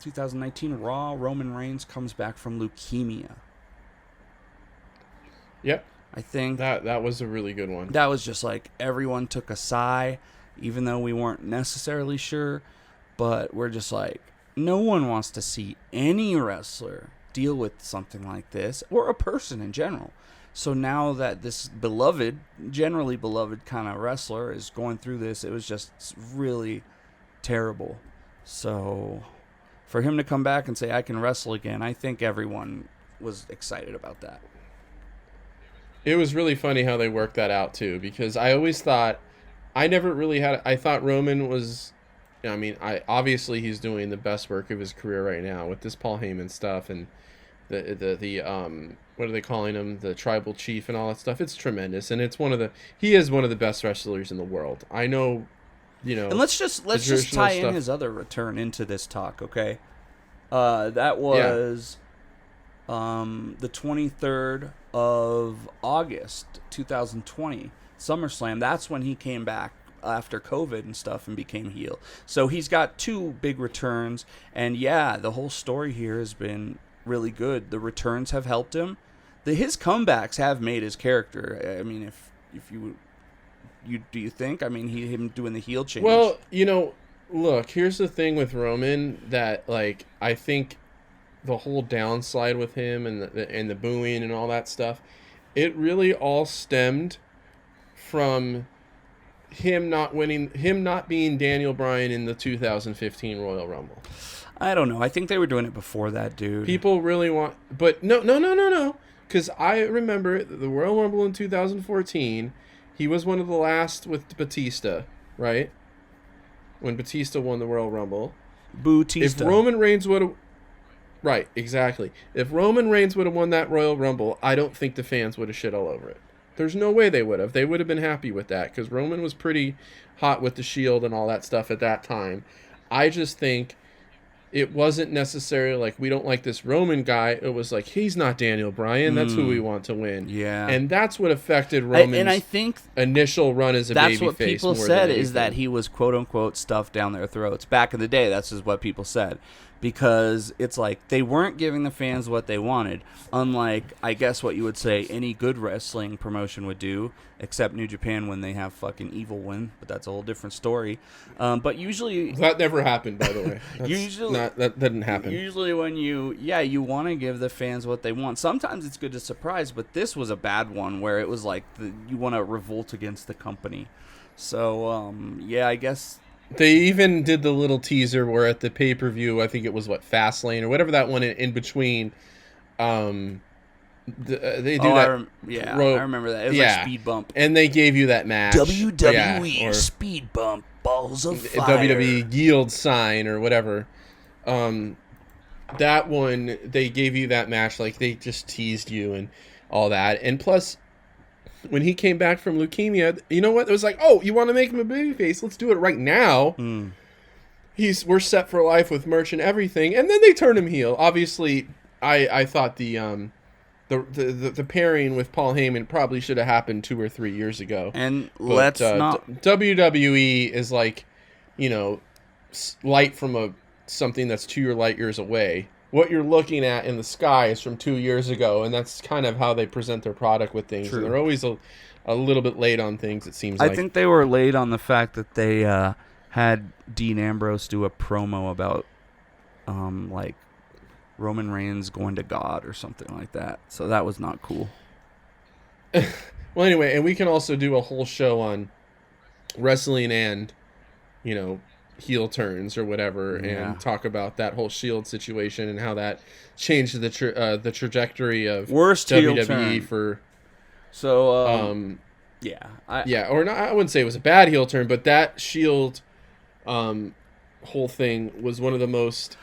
2019. Raw. Roman Reigns comes back from leukemia. Yep. I think that was a really good one. That was just like everyone took a sigh, even though we weren't necessarily sure. But we're just like, no one wants to see any wrestler deal with something like this, or a person in general. So now that this generally beloved kind of wrestler is going through this, it was just really terrible. So for him to come back and say, I can wrestle again, I think everyone was excited about that. It was really funny how they worked that out too, because I always thought, I thought Roman was, I mean, obviously he's doing the best work of his career right now with this Paul Heyman stuff and the what are they calling him? The tribal chief and all that stuff. It's tremendous, and he is one of the best wrestlers in the world. I know, And let's just tie in his other return into this talk, okay? That was the 23rd of August, 2020, SummerSlam. That's when he came back after COVID and stuff and became heel. So he's got two big returns, and the whole story here has been really good. The returns have helped him. His comebacks have made his character. I mean, if you do you think? I mean, him doing the heel change. Well, look, here's the thing with Roman that, like, I think the whole downslide with him and the booing and all that stuff, it really all stemmed from him not being Daniel Bryan in the 2015 Royal Rumble. I don't know. I think they were doing it before that, dude. People really want, but no. Because I remember the Royal Rumble in 2014, he was one of the last with Batista, right? When Batista won the Royal Rumble. Batista. If Roman Reigns would have... Right, exactly. If Roman Reigns would have won that Royal Rumble, I don't think the fans would have shit all over it. There's no way they would have. They would have been happy with that, because Roman was pretty hot with the Shield and all that stuff at that time. I just think... it wasn't necessarily like, we don't like this Roman guy. It was like, he's not Daniel Bryan. That's who we want to win. Yeah. And that's what affected Roman's and I think initial run as a babyface. That's what people said, is that he was quote-unquote stuffed down their throats. Back in the day, that's just what people said. Because it's like they weren't giving the fans what they wanted. Unlike, I guess, what you would say any good wrestling promotion would do, except New Japan when they have fucking Evil win. But that's a whole different story. But usually... that never happened, by the way. That didn't happen. Usually when you want to give the fans what they want. Sometimes it's good to surprise, but this was a bad one where it was like you want to revolt against the company. So, I guess They even did the little teaser where at the pay-per-view, I think it was Fastlane or whatever that one in between. They do that. I remember that. It was like Speed Bump. And they gave you that match. WWE Speed Bump, Balls of Fire. WWE Yield Sign or whatever. That one, they gave you that match. Like, they just teased you and all that. And plus, when he came back from leukemia, you know what? It was like, oh, you want to make him a babyface? Let's do it right now. We're set for life with merch and everything. And then they turned him heel. Obviously, I thought the pairing with Paul Heyman probably should have happened 2 or 3 years ago. And let's not... WWE is like, light from something that's 2 light years away. What you're looking at in the sky is from 2 years ago, and that's kind of how they present their product with things. True. And they're always a little bit late on things, it seems like. I think they were late on the fact that they had Dean Ambrose do a promo about like Roman Reigns going to God or something like that. So that was not cool. Well, anyway, and we can also do a whole show on wrestling and, heel turns or whatever, and talk about that whole Shield situation and how that changed the trajectory of worst WWE heel turn. for. So or not. I wouldn't say it was a bad heel turn, but that Shield whole thing was one of the most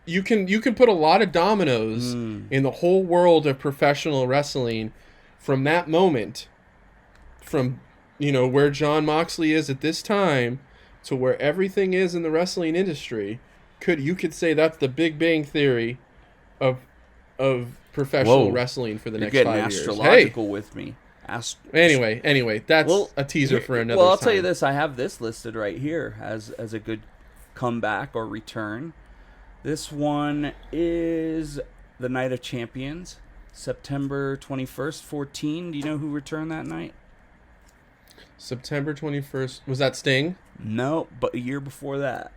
you can put a lot of dominoes in the whole world of professional wrestling from that moment, from where Jon Moxley is at this time to where everything is in the wrestling industry. You could say that's the Big Bang Theory of professional wrestling for the next 5 years. You're getting astrological with me. Anyway, that's a teaser for another Well, I'll time. tell you this. I have this listed right here as a good comeback or return. This one is the Night of Champions, September 21st, 14. Do you know who returned that night? September 21st. Was that Sting? No, but a year before that.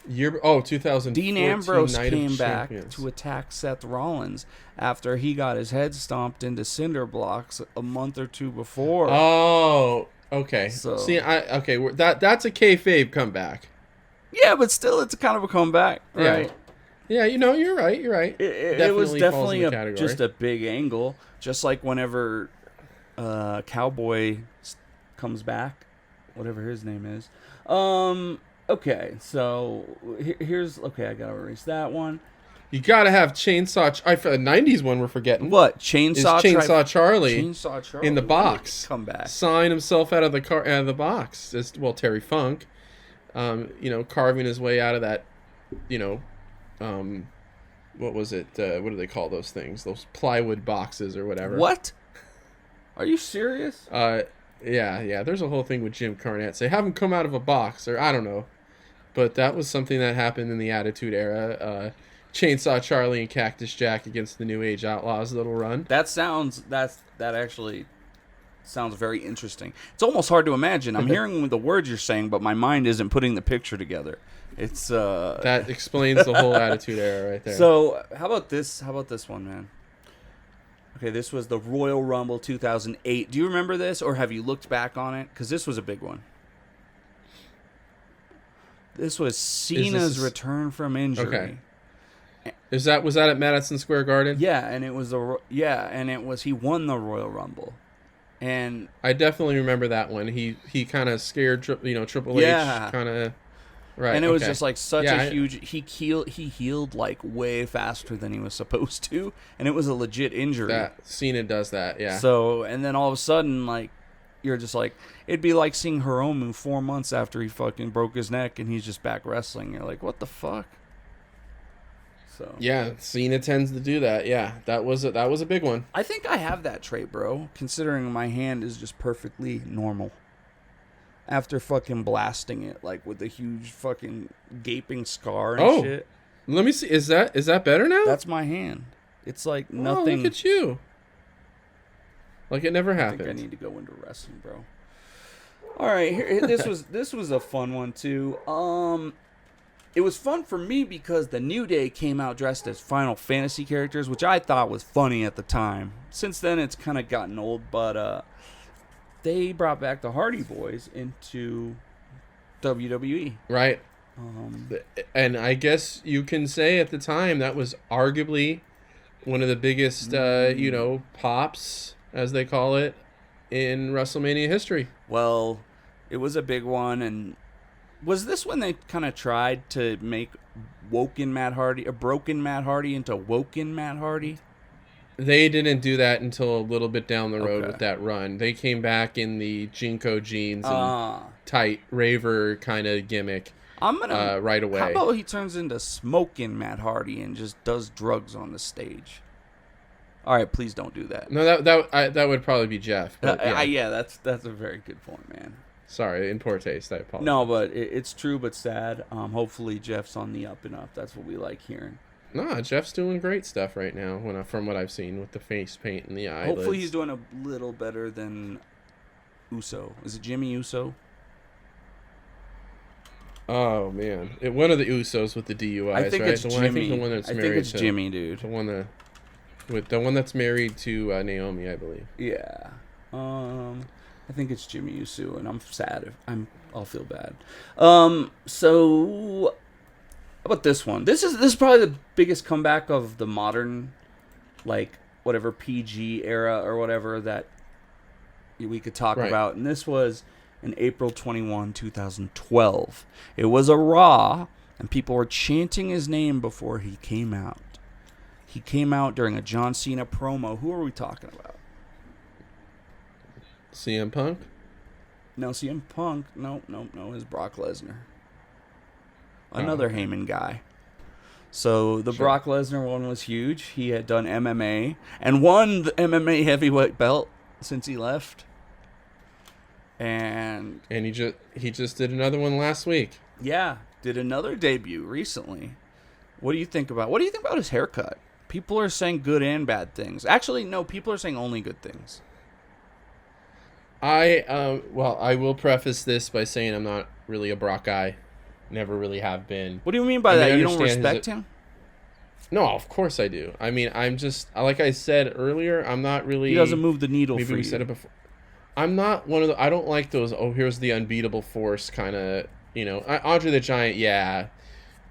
2014. Dean Ambrose Night came of back Champions. to attack Seth Rollins after he got his head stomped into cinder blocks a month or two before. Oh, okay. So, see, that's a kayfabe comeback. Yeah, but still, it's kind of a comeback, right? Yeah, you're right. It was definitely just a big angle, just like whenever Cowboy comes back, whatever his name is. Okay, so here's... Okay, I gotta erase that one. You gotta have Chainsaw... the 90s one we're forgetting. What? Chainsaw Charlie. Chainsaw Charlie. In the box. Come back. Sign himself out of the box. Terry Funk. Carving his way out of that, what was it? What do they call those things? Those plywood boxes or whatever. What? Are you serious? Yeah. There's a whole thing with Jim Cornette. Say, have him come out of a box, or I don't know. But that was something that happened in the Attitude Era. Chainsaw Charlie and Cactus Jack against the New Age Outlaws little run. That actually sounds very interesting. It's almost hard to imagine. I'm hearing the words you're saying, but my mind isn't putting the picture together. It's that explains the whole Attitude Era right there. So how about this one, man? Okay, this was the Royal Rumble 2008. Do you remember this, or have you looked back on it? Because this was a big one. This was Cena's return from injury. Okay. Was that at Madison Square Garden? Yeah, and it was he won the Royal Rumble. And I definitely remember that one. He kind of scared Triple H kind of. Right. And it was just like such a huge... He healed like way faster than he was supposed to, and it was a legit injury. Cena does that, yeah. So, and then all of a sudden, like, you're just like... It'd be like seeing Hiromu 4 months after he fucking broke his neck, and he's just back wrestling. You're like, what the fuck? So yeah, Cena tends to do that. Yeah, that was a big one. I think I have that trait, bro, considering my hand is just perfectly normal. After fucking blasting it, like, with a huge fucking gaping scar and shit. Let me see. Is that better now? That's my hand. It's like nothing. Look at you. Like it never happened. I think I need to go into wrestling, bro. All right, this was a fun one too. It was fun for me because the New Day came out dressed as Final Fantasy characters, which I thought was funny at the time. Since then, it's kind of gotten old, but they brought back the Hardy Boys into WWE. Right. And I guess you can say at the time that was arguably one of the biggest, pops, as they call it, in WrestleMania history. Well, it was a big one, and was this when they kind of tried to make broken Matt Hardy into woken Matt Hardy? They didn't do that until a little bit down the road Okay. with that run. They came back in the Jinko jeans and tight raver kind of gimmick. I'm gonna right away. How about he turns into smoking Matt Hardy and just does drugs on the stage? All right, please don't do that. No, that would probably be Jeff. But That's a very good point, man. Sorry, in poor taste. I apologize. No, but it's true but sad. Hopefully Jeff's on the up and up. That's what we like hearing. No, Jeff's doing great stuff right now. From what I've seen with the face paint and the eyelids. Hopefully he's doing a little better than Uso. Is it Jimmy Uso? Oh man, one of the Usos with the DUIs. I think right? it's Jimmy. I think the one that's married it's Jimmy, dude. The one that's married to Naomi, I believe. Yeah. I think it's Jimmy Uso, and I'm sad. I'll feel bad. So how about this one? This is probably the biggest comeback of the modern, like whatever PG era or whatever that we could talk about, and this was in April 21, 2012. It was a Raw, and people were chanting his name before he came out. He came out during a John Cena promo. Who are we talking about? CM Punk? No, CM Punk. No. It's Brock Lesnar. Another Heyman guy. So the Brock Lesnar one was huge. He had done MMA and won the MMA heavyweight belt since he left. And he just did another one last week. Yeah, did another debut recently. What do you think about his haircut? People are saying good and bad things. Actually, no, people are saying only good things. I will preface this by saying I'm not really a Brock guy. Never really have been. What do you mean by that? You don't respect him? No, of course I do. I mean, I'm just, like I said earlier, I'm not really... He doesn't move the needle maybe for you. Maybe we said it before. I'm not one of the... I don't like those, here's the unbeatable force kind of, Andre the Giant, yeah,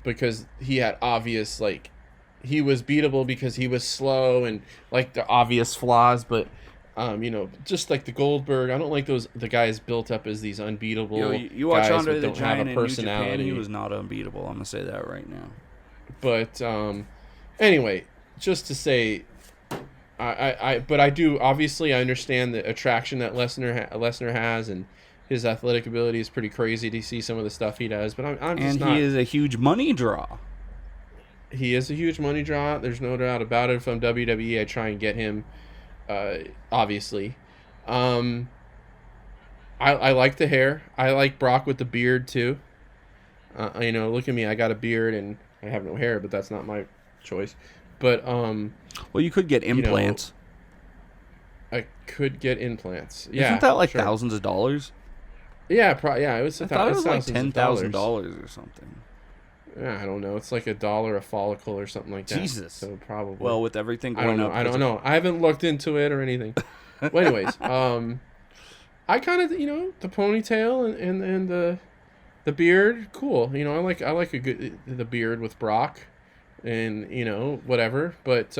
because he had obvious, he was beatable because he was slow and, the obvious flaws, but... just like the Goldberg, I don't like the guys built up as these unbeatable you watch guys Andre that the don't have Giant a in New personality. Japan, he was not unbeatable. I'm gonna say that right now. But anyway, just to say, but I do obviously I understand the attraction that Lesnar has, and his athletic ability is pretty crazy to see some of the stuff he does. But I'm just not. And he is a huge money draw. He is a huge money draw. There's no doubt about it. If I'm WWE, I try and get him. Obviously, I like the hair. I like Brock with the beard too. Look at me. I got a beard and I have no hair, but that's not my choice. But well, you could get implants. I could get implants. Yeah, isn't that thousands of dollars? Yeah, it was. I thought it was like $10,000 or something. Yeah, I don't know. It's like $1 a follicle or something like that. Jesus. So probably. Well, with everything going up. I don't know. I haven't looked into it or anything. Well, anyways, I kind of, the ponytail and the beard, cool. I like a good the beard with Brock, and whatever. But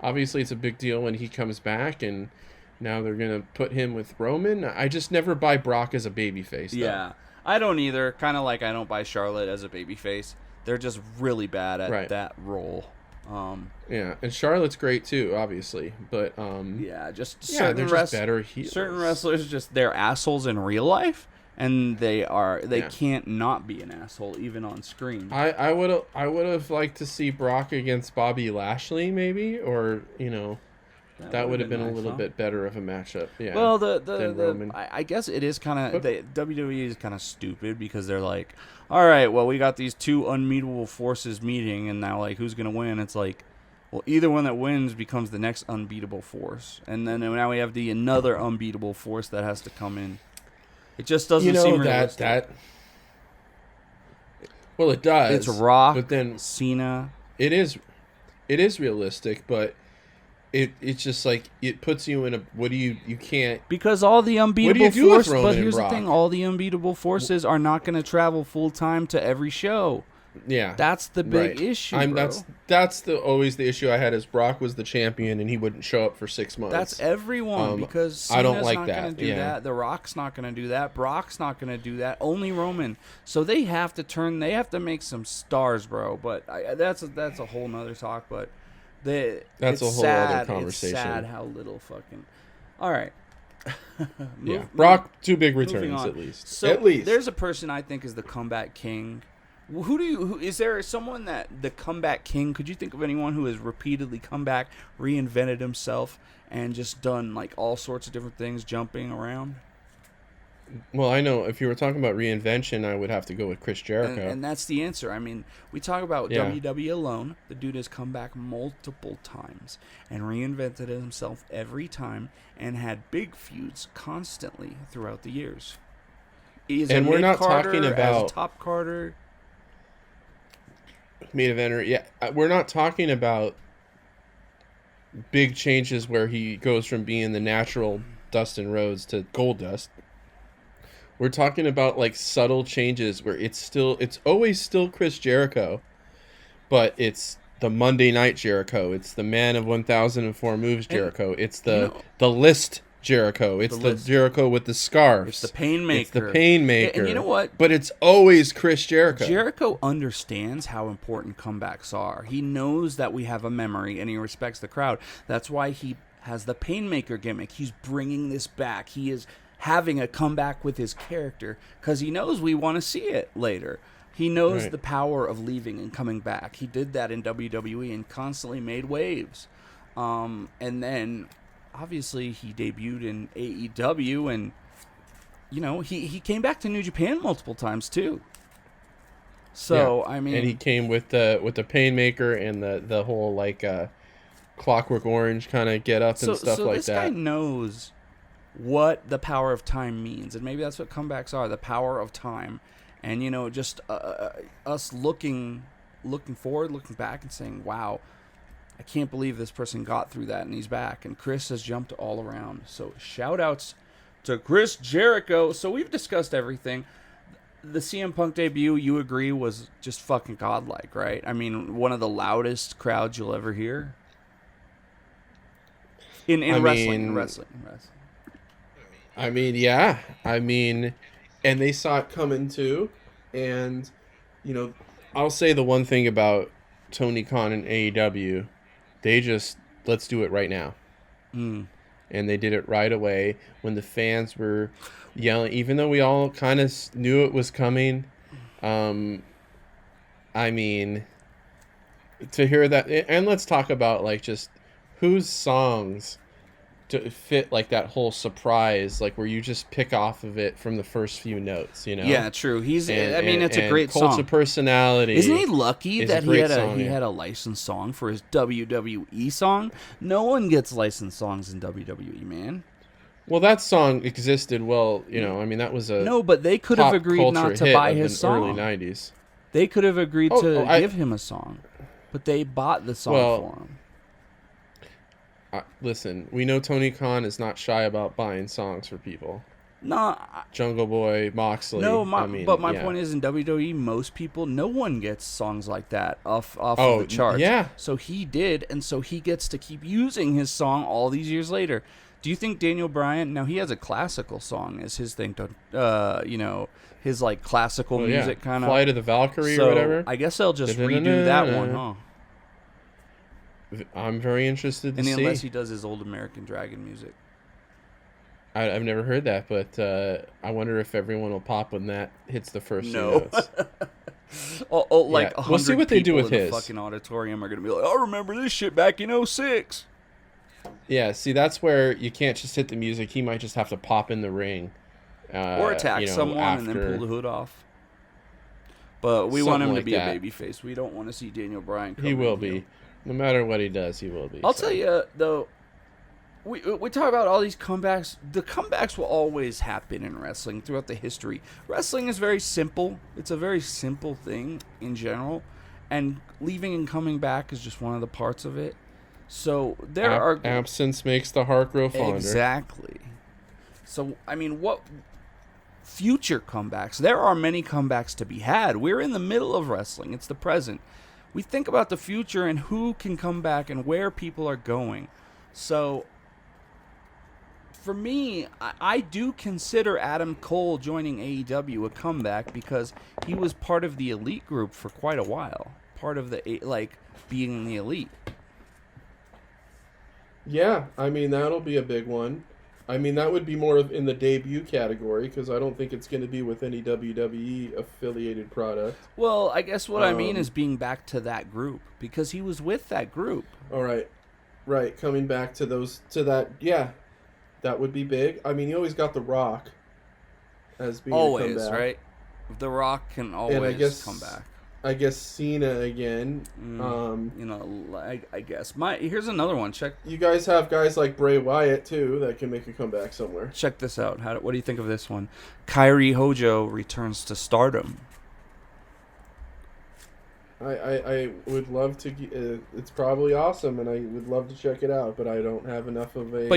obviously it's a big deal when he comes back, and now they're gonna put him with Roman. I just never buy Brock as a babyface. Yeah. I don't either. Kind of like I don't buy Charlotte as a babyface. They're just really bad at that role. Yeah, and Charlotte's great too, obviously, but they're just better heels. Certain wrestlers they're assholes in real life, and they can't not be an asshole even on screen. I would have liked to see Brock against Bobby Lashley, maybe, or that would have been nice, a little bit better of a matchup. Yeah. Well, I guess it is kind of WWE is kind of stupid because they're like, all right, well, we got these two unbeatable forces meeting, and now who's gonna win? It's like, well, either one that wins becomes the next unbeatable force, and then now we have another unbeatable force that has to come in. It just doesn't seem realistic. Well, it does. It's Rock, but then Cena. It is realistic, but it's just like it puts you in a what do you can't Because all the what do you unbeatable do with forces, Roman but and here's the Brock? thing: all the unbeatable forces are not going to travel full time to every show. Yeah, That's the big right. issue, bro. That's the always the issue I had is Brock was the champion and he wouldn't show up for 6 months. That's everyone because I don't Cena's like not that. going to do Yeah. that. The Rock's not going to do that. Brock's not going to do that. Only Roman. So they have to turn. They have to make some stars, bro. But that's a whole nother talk. But That's it's a whole sad. other conversation. It's sad how little fucking. All right. Yeah, Brock 2 big moving returns on. at least. So at least there's a person I think is the comeback king. Who is there someone that the comeback king? Could you think of anyone who has repeatedly come back, reinvented himself, and just done like all sorts of different things, jumping around? Well, I know if you were talking about reinvention, I would have to go with Chris Jericho. And that's the answer. I mean, we talk about Yeah. WWE alone. The dude has come back multiple times and reinvented himself every time and had big feuds constantly throughout the years. He's And a we're not mid-carder, talking as a about- top carder. Main eventer, yeah. We're not talking about big changes where he goes from being the natural Dustin Rhodes to Goldust. We're talking about like subtle changes where it's always still Chris Jericho, but it's the Monday Night Jericho. It's the Man of 1004 Moves Jericho. It's the list Jericho. It's the list. Jericho with the scarves. It's the Painmaker. It's the Painmaker. And you know what? But it's always Chris Jericho. Jericho understands how important comebacks are. He knows that we have a memory, and he respects the crowd. That's why he has the Painmaker gimmick. He's bringing this back. He is having a comeback with his character because he knows we want to see it later. He knows Right. the power of leaving and coming back. He did that in WWE and constantly made waves. And then, obviously, he debuted in AEW, and you know he came back to New Japan multiple times too. So Yeah. I mean, and he came with the Painmaker and the whole like Clockwork Orange kind of get up and stuff so like this guy that. knows what the power of time means, and maybe that's what comebacks are, the power of time. And you know, just us looking forward, looking back, and saying, "Wow, I can't believe this person got through that, and he's back." And Chris has jumped all around. So shout outs to Chris Jericho. So we've discussed everything. The CM Punk debut, you agree, was just fucking godlike, right? I mean, one of the loudest crowds you'll ever hear in wrestling. I mean, yeah. I mean, and they saw it coming too. And, you know, I'll say the one thing about Tony Khan and AEW, they just, let's do it right now. Mm. And they did it right away when the fans were yelling, even though we all kind of knew it was coming. I mean, to hear that, and let's talk about like just whose songs to fit like that whole surprise, like where you just pick off of it from the first few notes, you know? Yeah, true. It's a and great Cult song. of Personality. Isn't he lucky is a that he great had song, he yeah. had a licensed song for his WWE song? No one gets licensed songs in WWE, man. Well, that song existed. Well, you know, I mean, that was a No, but they could have pop agreed culture not to hit buy of his the song. early '90s. They could have agreed to I- give him a song, but they bought the song Well, for him. Listen, we know Tony Khan is not shy about buying songs for people. No, Jungle Boy, Moxley. but my yeah. point is in WWE, most people, no one gets songs like that off Oh, of the charts. yeah. So he did, and so he gets to keep using his song all these years later. Do you think Daniel Bryan? Now he has a classical song as his thing to, you know, his like classical Well, yeah. music kind of. Flight of the Valkyrie So or whatever. I guess they'll just redo that one, huh? I'm very interested to And see. unless he does his old American Dragon music. I've never heard that, but I wonder if everyone will pop when that hits the first few No. notes. Like Yeah. 100 We'll see what they do people with in his. the fucking auditorium are gonna be like, "I remember this shit back in '06." Yeah, see, that's where you can't just hit the music. He might just have to pop in the ring. Or attack you know, someone and then after. pull the hood off. But we want him Something to like be that. a babyface. We don't want to see Daniel Bryan come He will in, you know. be. No matter what he does, he will be. I'll so. tell you, though, we talk about all these comebacks. The comebacks will always happen in wrestling throughout the history. Wrestling is very simple. It's a very simple thing in general. And leaving and coming back is just one of the parts of it. So there are absence makes the heart grow fonder. Exactly. So I mean, what future comebacks? There are many comebacks to be had. We're in the middle of wrestling. It's the present. We think about the future and who can come back and where people are going. So for me, I do consider Adam Cole joining AEW a comeback because he was part of the Elite group for quite a while. Part of the, like, being in the Elite. Yeah, I mean, that'll be a big one. I mean, that would be more in the debut category because I don't think it's going to be with any WWE affiliated product. Well, I guess what I mean is being back to that group because he was with that group. All right. Right, coming back to that, yeah. That would be big. I mean, you always got The Rock as being always, a comeback. Right? The Rock can always come back. I guess Cena again. I guess. Here's another one. Check. You guys have guys like Bray Wyatt, too, that can make a comeback somewhere. Check this out. What do you think of this one? Kairi Hojo returns to Stardom. I would love to. It's probably awesome, and I would love to check it out, but I don't have enough of a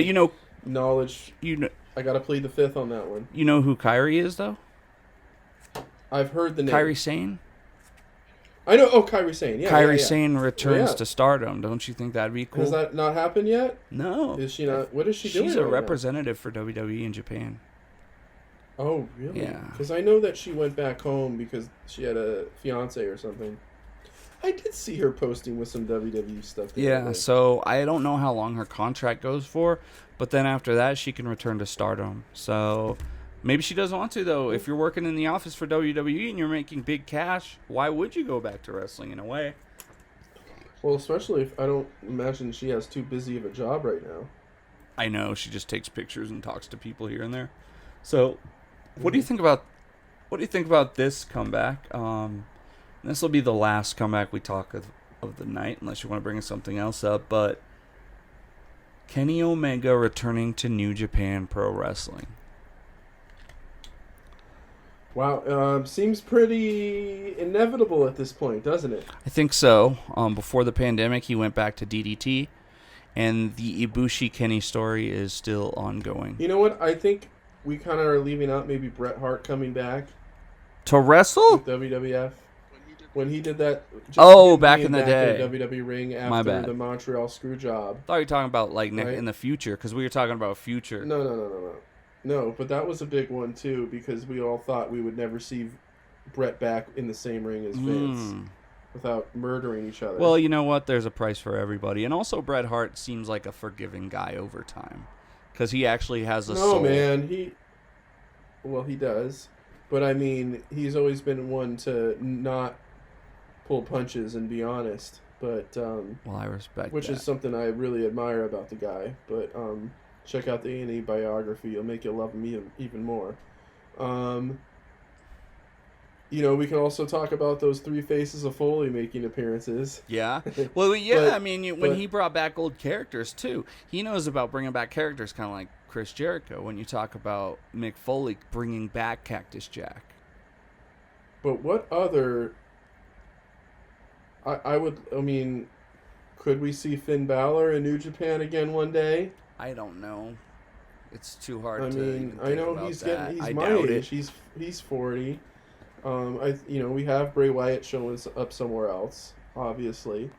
knowledge. I got to plead the fifth on that one. You know who Kairi is, though? I've heard the name. Kairi Sane? I know. Oh, Kairi Sane. Yeah. Kairi Sane returns to Stardom. Don't you think that'd be cool? Has that not happened yet? No. Is she not? What is she doing? She's a right representative for WWE in Japan. Oh, really? Yeah. Because I know that she went back home because she had a fiance or something. I did see her posting with some WWE stuff. Yeah, so I don't know how long her contract goes for, but then after that, she can return to Stardom. So maybe she doesn't want to, though. If you're working in the office for WWE and you're making big cash, why would you go back to wrestling in a way? Well, especially if I don't imagine she has too busy of a job right now. I know, she just takes pictures and talks to people here and there. So what do you think about this comeback? This will be the last comeback we talk of the night, unless you want to bring something else up. But Kenny Omega returning to New Japan Pro Wrestling. Wow, seems pretty inevitable at this point, doesn't it? I think so. Before the pandemic, he went back to DDT, and the Ibushi Kenny story is still ongoing. You know what? I think we kind of are leaving out maybe Bret Hart coming back to wrestle with WWF. When he did that, back in the day, in the WWE ring after the Montreal screw job. I thought you were talking about in the future, because we were talking about future. No, but that was a big one too, because we all thought we would never see Bret back in the same ring as Vince without murdering each other. Well, you know what? There's a price for everybody, and also Bret Hart seems like a forgiving guy over time, because he actually has a soul. No, man, he does, but I mean, he's always been one to not pull punches and be honest, but well, I respect which that. Is something I really admire about the guy. But check out the A&E biography; it'll make you love him even more. We can also talk about those three faces of Foley making appearances. Yeah, well, yeah. When he brought back old characters too, he knows about bringing back characters, kind of like Chris Jericho. When you talk about Mick Foley bringing back Cactus Jack, but what other? Could we see Finn Balor in New Japan again one day? I don't know. It's too hard to even think about he's that. He's my age. He's 40. We have Bray Wyatt showing up somewhere else, obviously.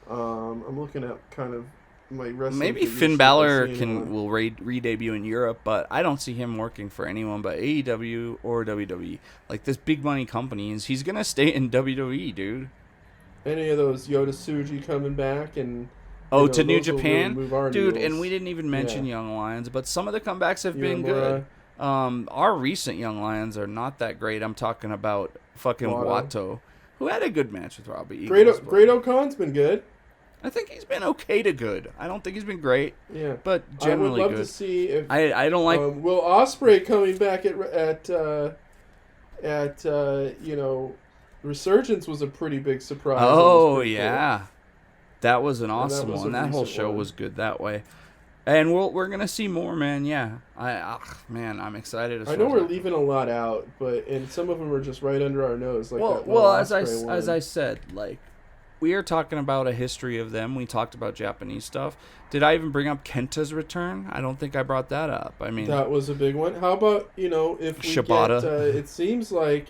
I'm looking at kind of my wrestling. Maybe Finn Balor will re-debut in Europe, but I don't see him working for anyone but AEW or WWE. Like this big money companies, he's gonna stay in WWE, dude. Any of those Yota Tsuji coming back and to New Japan, really dude, needles. And we didn't even mention Young Lions, but some of the comebacks have been good. Our recent Young Lions are not that great. I'm talking about fucking Wato, who had a good match with Robbie Eagles. Great O'Con's been good. I think he's been okay to good. I don't think he's been great. Yeah, but generally good. I would love to see if I don't like Will Ospreay coming back at Resurgence was a pretty big surprise. Oh yeah, cool. That was an awesome one. That whole show was good that way, and we're gonna see more, man. Yeah, I'm excited. I know we're leaving a lot out, and some of them are just right under our nose. Like as I said, like we are talking about a history of them. We talked about Japanese stuff. Did I even bring up Kenta's return? I don't think I brought that up. I mean, that was a big one. How about, if we Shibata. get, it seems like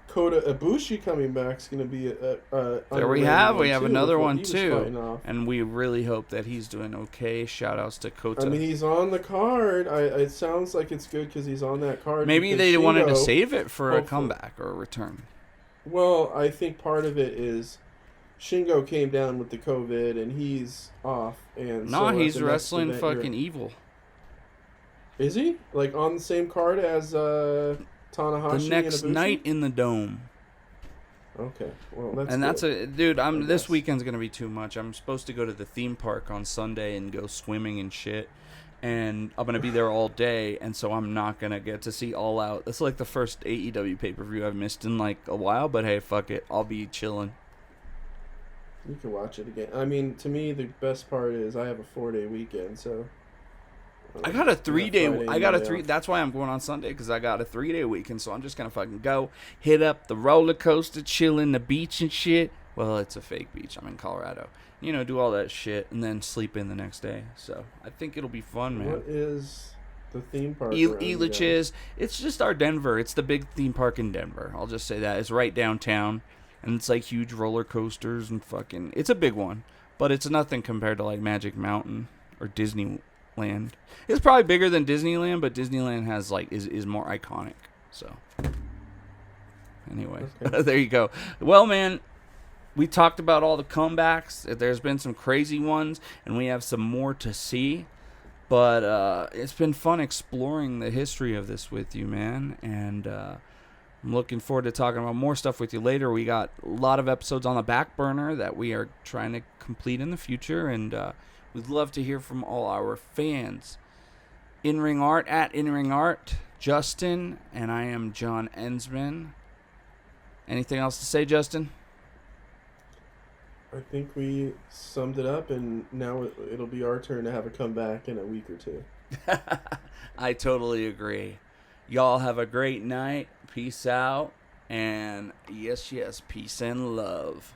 Kota Ibushi coming back is going to be there we have too, another with what one he was too, fighting off. and we really hope that he's doing okay. Shout outs to Kota. I mean, he's on the card. It sounds like it's good because he's on that card. Maybe because they wanted to Shingo, save it for a hopefully. comeback or a return. Well, I think part of it is Shingo came down with the COVID and he's off. And No, so he's at the next wrestling event, fucking evil. Is he? Like on the same card as Tanahashi The next and Ibushi? night in the Dome. Okay, well that's And that's good. dude. I This guess. weekend's gonna be too much. I'm supposed to go to the theme park on Sunday and go swimming and shit, and I'm gonna be there all day, and so I'm not gonna get to see All Out. That's like the first AEW pay per view I've missed in like a while. But hey, fuck it, I'll be chilling. You can watch it again. I mean, to me, the best part is I have a 4-day weekend, so. I got a 3-day. Friday I got a and 3. off. That's why I'm going on Sunday because I got a 3-day weekend. So I'm just gonna fucking go hit up the roller coaster, chill in the beach and shit. Well, it's a fake beach. I'm in Colorado. Do all that shit and then sleep in the next day. So I think it'll be fun, man. What is the theme park? around you Elitch guys? is. It's just our Denver. It's the big theme park in Denver. I'll just say that. It's right downtown, and it's like huge roller coasters and fucking. It's a big one, but it's nothing compared to like Magic Mountain or Disneyland. It's probably bigger than Disneyland, but Disneyland has like is more iconic. So anyway, Okay. there you go. Well, man, we talked about all the comebacks. There's been some crazy ones, and we have some more to see. But it's been fun exploring the history of this with you, man. And I'm looking forward to talking about more stuff with you later. We got a lot of episodes on the back burner that we are trying to complete in the future. And we'd love to hear from all our fans. In-Ring Art at In-Ring Art, Justin, and I am John Ensman. Anything else to say, Justin? I think we summed it up, and now it'll be our turn to have a comeback in a week or two. I totally agree. Y'all have a great night. Peace out. And yes, peace and love.